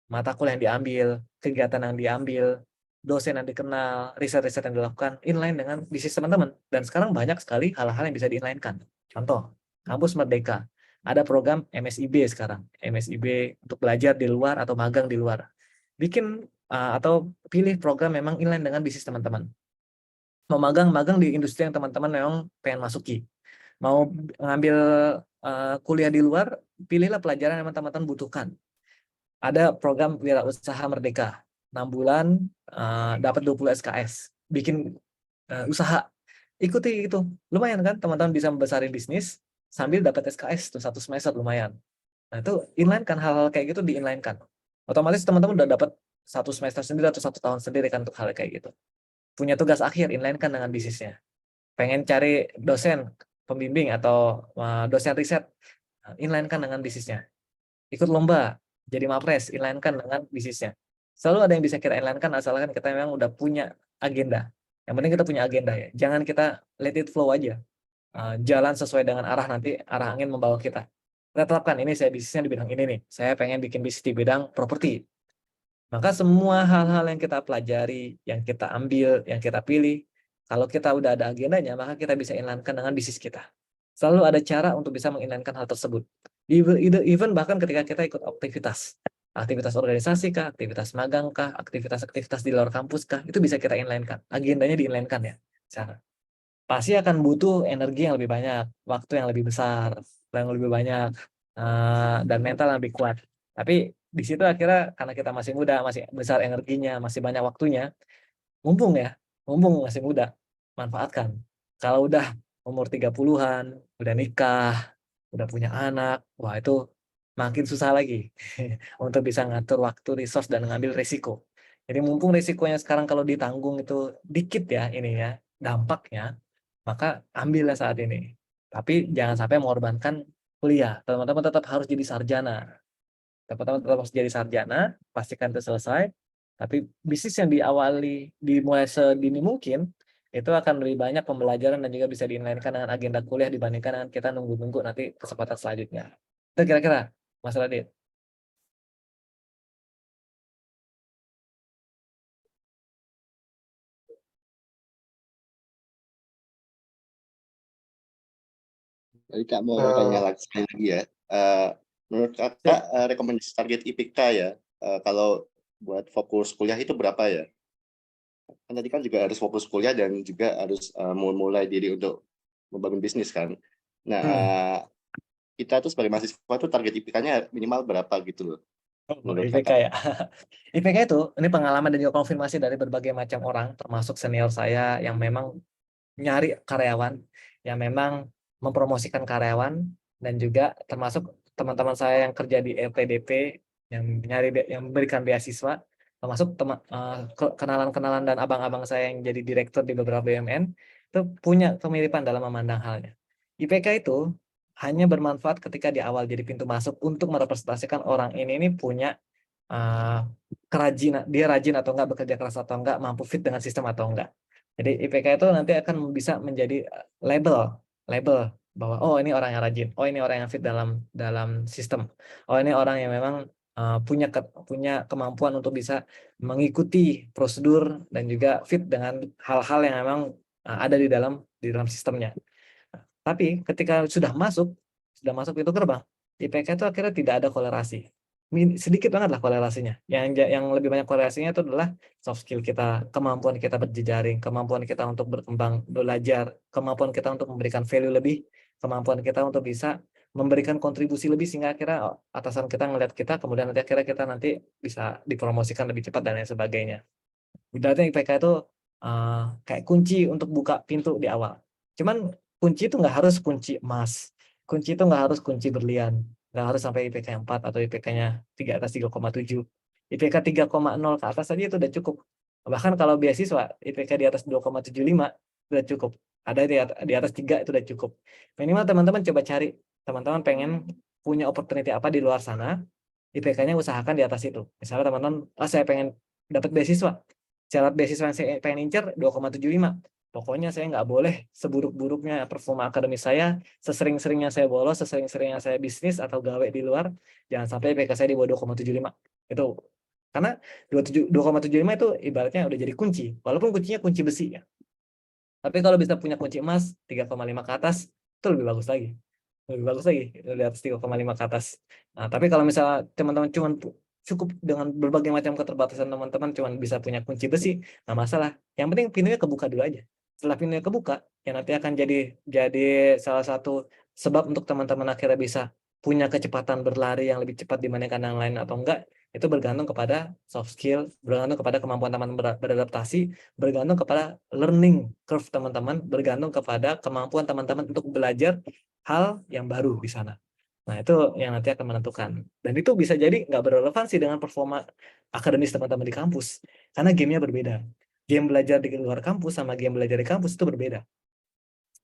mata kuliah yang diambil, kegiatan yang diambil, dosen yang dikenal, riset-riset yang dilakukan, inline dengan bisnis teman-teman. Dan sekarang banyak sekali hal-hal yang bisa di-inline-kan. Contoh, Kampus Merdeka. Ada program MSIB sekarang. MSIB untuk belajar di luar atau magang di luar. Bikin atau pilih program memang inline dengan bisnis teman-teman. Mau magang di industri yang teman-teman memang pengen masuki. Mau ngambil kuliah di luar, pilihlah pelajaran yang teman-teman butuhkan. Ada program Wirausaha Merdeka, 6 bulan dapat 20 SKS, bikin usaha. Ikuti itu, lumayan kan teman-teman bisa membesarin bisnis sambil dapat SKS tuh 1 semester lumayan. Nah itu inline kan, hal-hal kayak gitu di-inline kan. Otomatis teman-teman udah dapat 1 semester sendiri atau 1 tahun sendiri kan untuk hal kayak gitu. Punya tugas akhir, inline kan dengan bisnisnya. Pengen cari dosen, pembimbing atau dosen riset, inline kan dengan bisnisnya. Ikut lomba, jadi mapres, inline kan dengan bisnisnya. Selalu ada yang bisa kita inline kan asalkan kita memang udah punya agenda. Yang penting kita punya agenda ya. Jangan kita let it flow aja. Jalan sesuai dengan arah, nanti arah angin membawa kita. Kita tetapkan, ini saya bisnisnya di bidang ini nih. Saya pengen bikin bisnis di bidang properti. Maka semua hal-hal yang kita pelajari, yang kita ambil, yang kita pilih, kalau kita udah ada agendanya, maka kita bisa inline-kan dengan bisnis kita. Selalu ada cara untuk bisa menginline-kan hal tersebut. Even bahkan ketika kita ikut aktivitas organisasi kah, aktivitas magang kah, aktivitas di luar kampus kah, itu bisa kita inline-kan. Agendanya di-inline-kan ya. Cara. Pasti akan butuh energi yang lebih banyak, waktu yang lebih besar, yang lebih banyak, dan mental yang lebih kuat. Tapi di situ akhirnya karena kita masih muda, masih besar energinya, masih banyak waktunya, mumpung masih muda, manfaatkan. Kalau udah umur 30-an, udah nikah, udah punya anak, wah itu makin susah lagi untuk bisa ngatur waktu, resource, dan ngambil risiko. Jadi mumpung risikonya sekarang kalau ditanggung itu dikit ya ininya, dampaknya, maka ambillah saat ini. Tapi jangan sampai mengorbankan kuliah. Teman-teman tetap harus jadi sarjana. Teman-teman tetap harus jadi sarjana, pastikan itu selesai. Tapi bisnis yang dimulai sedini mungkin, itu akan lebih banyak pembelajaran dan juga bisa diinlainkan dengan agenda kuliah dibandingkan dengan kita nunggu-nunggu nanti kesempatan selanjutnya. Itu kira-kira, Mas Radit. Jadi Kak mau tanya sekali lagi ya. Menurut Kakak rekomendasi target IPK ya, kalau buat fokus kuliah itu berapa ya? Kan tadi kan juga harus fokus kuliah dan juga harus memulai diri untuk membangun bisnis kan. Nah, kita tuh sebagai mahasiswa tuh target IPK-nya minimal berapa gitu loh? Menurut IPK Kakak? ya. IPK itu, ini pengalaman dan juga konfirmasi dari berbagai macam orang, termasuk senior saya yang memang nyari karyawan, yang memang mempromosikan karyawan, dan juga termasuk teman-teman saya yang kerja di LPDP, yang memberikan beasiswa, termasuk kenalan-kenalan dan abang-abang saya yang jadi direktur di beberapa BUMN, itu punya kemiripan dalam memandang halnya. IPK itu hanya bermanfaat ketika di awal jadi pintu masuk untuk merepresentasikan orang ini punya kerajinan, dia rajin atau enggak, bekerja keras atau enggak, mampu fit dengan sistem atau enggak. Jadi IPK itu nanti akan bisa menjadi label bahwa oh ini orang yang rajin, oh ini orang yang fit dalam sistem, oh ini orang yang memang punya kemampuan untuk bisa mengikuti prosedur dan juga fit dengan hal-hal yang memang ada di dalam sistemnya. Tapi ketika sudah masuk itu gerbang, IPK itu akhirnya tidak ada kolerasi. Sedikit banget lah kolerasinya. Yang lebih banyak kolerasinya itu adalah soft skill kita, kemampuan kita berjejaring, kemampuan kita untuk berkembang, belajar, kemampuan kita untuk memberikan value lebih, kemampuan kita untuk bisa memberikan kontribusi lebih sehingga akhirnya atasan kita ngelihat kita, kemudian akhirnya kita nanti bisa dipromosikan lebih cepat dan lain sebagainya. Berarti IPK itu kayak kunci untuk buka pintu di awal. Cuman kunci itu nggak harus kunci emas, kunci itu nggak harus kunci berlian, nggak harus sampai IPK 4 atau IPK-nya 3 atas 3,7. IPK 3,0 ke atas saja itu udah cukup. Bahkan kalau beasiswa, IPK di atas 2,75 udah cukup. Ada di atas 3 itu udah cukup. Minimal teman-teman coba cari, teman-teman pengen punya opportunity apa di luar sana, IPK-nya usahakan di atas itu. Misalnya teman-teman, saya pengen dapat beasiswa. Syarat beasiswa yang saya pengen incer 2,75. Pokoknya saya nggak boleh seburuk-buruknya performa akademis saya, sesering-seringnya saya bolos, sesering-seringnya saya bisnis atau gawe di luar, jangan sampai IPK saya di bawah 2,75. Itu karena 2,75 itu ibaratnya udah jadi kunci, walaupun kuncinya kunci besi ya. Tapi kalau bisa punya kunci emas 3,5 ke atas, itu lebih bagus lagi. Lebih bagus lagi di atas 3,5 ke atas. Nah, tapi kalau misalnya teman-teman cuma cukup dengan berbagai macam keterbatasan teman-teman cuma bisa punya kunci besi, nggak masalah. Yang penting pintunya kebuka dulu aja. Setelah pintunya kebuka, ya nanti akan jadi salah satu sebab untuk teman-teman akhirnya bisa punya kecepatan berlari yang lebih cepat dibandingkan yang lain atau enggak, itu bergantung kepada soft skill, bergantung kepada kemampuan teman-teman beradaptasi, bergantung kepada learning curve teman-teman, bergantung kepada kemampuan teman-teman untuk belajar hal yang baru di sana. Nah, itu yang nanti akan menentukan. Dan itu bisa jadi nggak berrelevansi dengan performa akademis teman-teman di kampus, karena gamenya berbeda. Game belajar di luar kampus sama game belajar di kampus itu berbeda.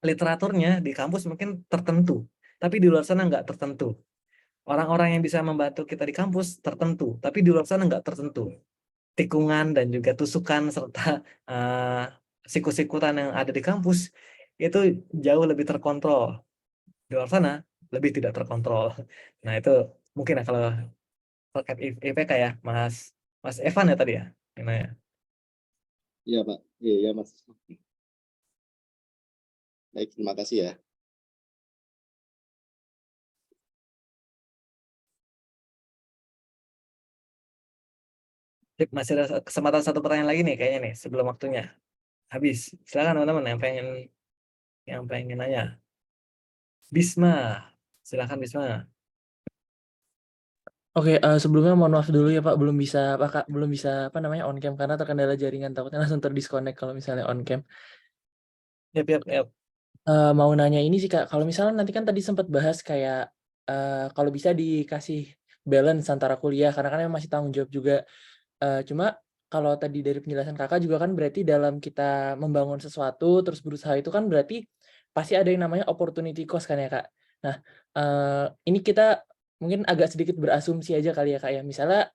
Literaturnya di kampus mungkin tertentu, tapi di luar sana nggak tertentu. Orang-orang yang bisa membantu kita di kampus tertentu, tapi di luar sana nggak tertentu. Tikungan dan juga tusukan serta sikut-sikutan yang ada di kampus itu jauh lebih terkontrol. Di luar sana lebih tidak terkontrol. Nah, itu mungkin ya kalau terkait IPK ya, Mas Evan ya tadi ya. Gimana ya? Iya Pak, iya Mas. Baik, terima kasih ya. Sip, masih ada kesempatan satu pertanyaan lagi nih kayaknya nih sebelum waktunya habis. Silakan teman-teman yang pengen nanya. Bisma, silakan Bisma. Oke, sebelumnya mohon maaf dulu ya Pak, belum bisa apa namanya on cam karena terkendala jaringan, takutnya langsung terdisconnect kalau misalnya on cam. Yap. Mau nanya ini sih Kak, kalau misalnya nanti kan tadi sempat bahas kayak kalau bisa dikasih balance antara kuliah karena kan masih tanggung jawab juga. Cuma kalau tadi dari penjelasan Kakak juga kan berarti dalam kita membangun sesuatu terus berusaha itu kan berarti pasti ada yang namanya opportunity cost kan ya Kak. Nah, ini kita mungkin agak sedikit berasumsi aja kali ya Kak ya. Misalnya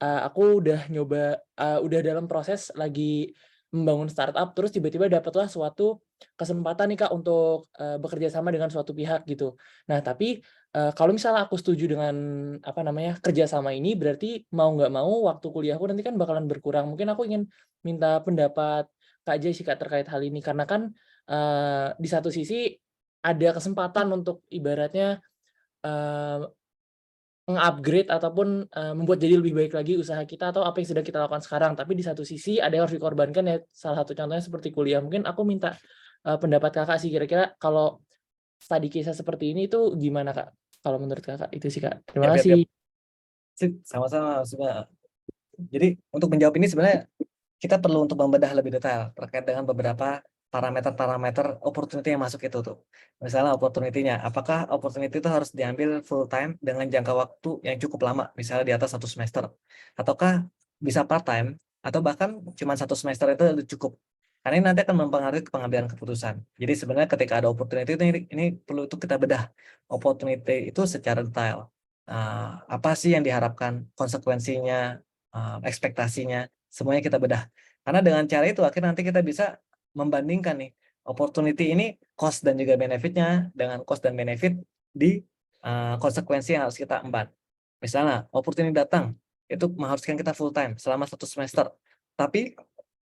aku udah nyoba, udah dalam proses lagi membangun startup, terus tiba-tiba dapatlah suatu kesempatan nih Kak untuk bekerja sama dengan suatu pihak gitu. Nah, tapi kalau misalnya aku setuju dengan apa namanya kerja sama ini, berarti mau nggak mau waktu kuliahku nanti kan bakalan berkurang. Mungkin aku ingin minta pendapat Kak Jay sih Kak terkait hal ini, karena kan di satu sisi ada kesempatan untuk ibaratnya nge-upgrade ataupun membuat jadi lebih baik lagi usaha kita atau apa yang sudah kita lakukan sekarang. Tapi di satu sisi ada yang harus dikorbankan ya, salah satu contohnya seperti kuliah. Mungkin aku minta pendapat Kakak sih, kira-kira kalau study case seperti ini itu gimana Kak? Kalau menurut Kakak itu sih Kak. Terima kasih. Sip, sama-sama. Jadi untuk menjawab ini sebenarnya kita perlu untuk membedah lebih detail terkait dengan beberapa parameter opportunity yang masuk itu tuh. Misalnya opportunity-nya, apakah opportunity itu harus diambil full time dengan jangka waktu yang cukup lama, misalnya di atas 1 semester, ataukah bisa part time, atau bahkan cuma 1 semester itu cukup. Karena ini nanti akan mempengaruhi pengambilan keputusan. Jadi sebenarnya ketika ada opportunity ini perlu untuk kita bedah opportunity itu secara detail. Apa sih yang diharapkan, konsekuensinya, ekspektasinya, semuanya kita bedah. Karena dengan cara itu akhirnya nanti kita bisa membandingkan nih opportunity ini cost dan juga benefitnya dengan cost dan benefit di konsekuensi yang harus kita emban. Misalnya opportunity datang itu mengharuskan kita full time selama 1 semester, tapi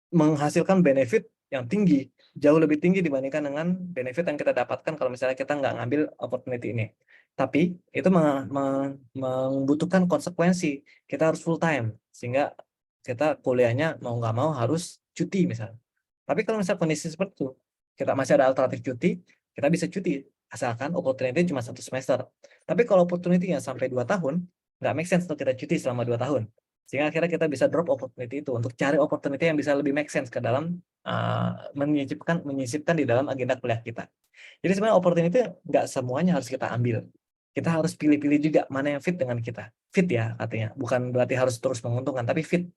menghasilkan benefit yang tinggi, jauh lebih tinggi dibandingkan dengan benefit yang kita dapatkan kalau misalnya kita nggak ngambil opportunity ini. Tapi itu membutuhkan konsekuensi, kita harus full time sehingga kita kuliahnya mau nggak mau harus cuti misalnya. Tapi kalau misalnya kondisi seperti itu, kita masih ada alternatif cuti, kita bisa cuti asalkan opportunity cuma 1 semester. Tapi kalau opportunity-nya sampai 2 tahun, nggak make sense untuk kita cuti selama 2 tahun. Sehingga akhirnya kita bisa drop opportunity itu untuk cari opportunity yang bisa lebih make sense ke dalam menyisipkan di dalam agenda kuliah kita. Jadi sebenarnya opportunity nggak semuanya harus kita ambil. Kita harus pilih-pilih juga mana yang fit dengan kita. Fit ya artinya, bukan berarti harus terus menguntungkan, tapi fit.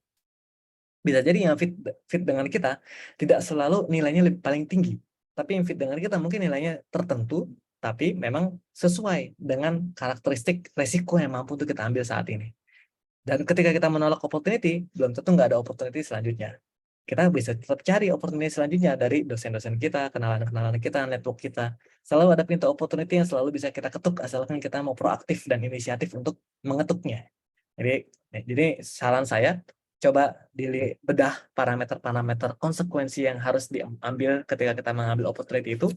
Bisa jadi yang fit dengan kita tidak selalu nilainya paling tinggi, tapi yang fit dengan kita mungkin nilainya tertentu, tapi memang sesuai dengan karakteristik resiko yang mampu untuk kita ambil saat ini. Dan ketika kita menolak opportunity, belum tentu nggak ada opportunity selanjutnya. Kita bisa tetap cari opportunity selanjutnya dari dosen-dosen kita, kenalan-kenalan kita, network kita. Selalu ada pintu opportunity yang selalu bisa kita ketuk, asalkan kita mau proaktif dan inisiatif untuk mengetuknya. Jadi saran saya, coba dibedah parameter-parameter konsekuensi yang harus diambil ketika kita mengambil opportunity itu.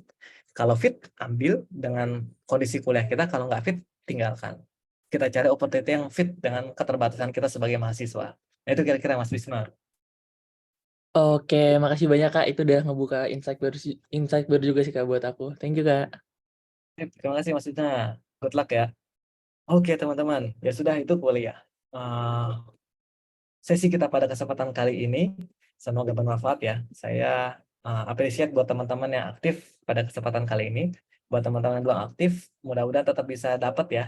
Kalau fit, ambil dengan kondisi kuliah kita. Kalau nggak fit, tinggalkan. Kita cari opportunity yang fit dengan keterbatasan kita sebagai mahasiswa. Nah, itu kira-kira Mas Bisma. Oke, makasih banyak Kak. Itu udah ngebuka insight baru juga sih Kak buat aku. Thank you Kak. Terima kasih Mas Yudha. Good luck ya. Oke teman-teman, ya sudah itu kuliah. Sesi kita pada kesempatan kali ini semoga bermanfaat ya. Saya appreciate buat teman-teman yang aktif pada kesempatan kali ini. Buat teman-teman yang belum aktif, mudah-mudahan tetap bisa dapat ya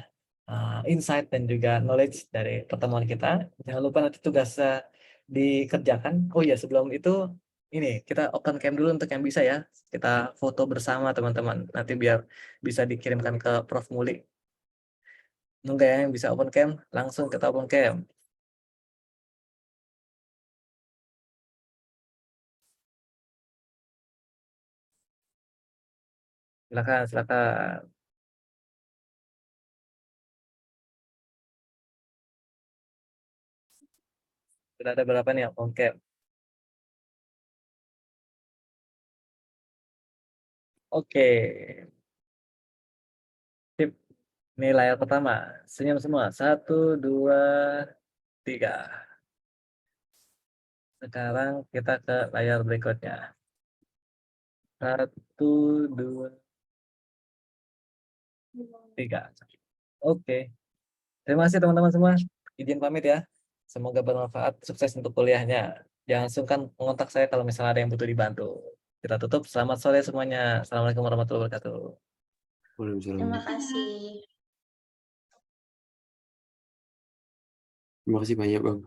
insight dan juga knowledge dari pertemuan kita. Jangan lupa nanti tugasnya dikerjakan. Oh ya, sebelum itu ini kita open cam dulu untuk yang bisa ya. Kita foto bersama teman-teman. Nanti biar bisa dikirimkan ke Prof Muli. Nunggu ya yang bisa open cam, langsung kita open cam. Silakan, silakan. Sudah ada berapa nih open cam? Oke. Sip. Ini layar pertama. Senyum semua. 1, 2, 3. Sekarang kita ke layar berikutnya. 1, 2, 3. Oke. Terima kasih teman-teman semua. Izin pamit ya. Semoga bermanfaat. Sukses untuk kuliahnya. Jangan sungkan mengontak saya kalau misalnya ada yang butuh dibantu. Kita tutup. Selamat sore semuanya. Assalamualaikum warahmatullahi wabarakatuh. Terima kasih. Terima kasih banyak, Bang.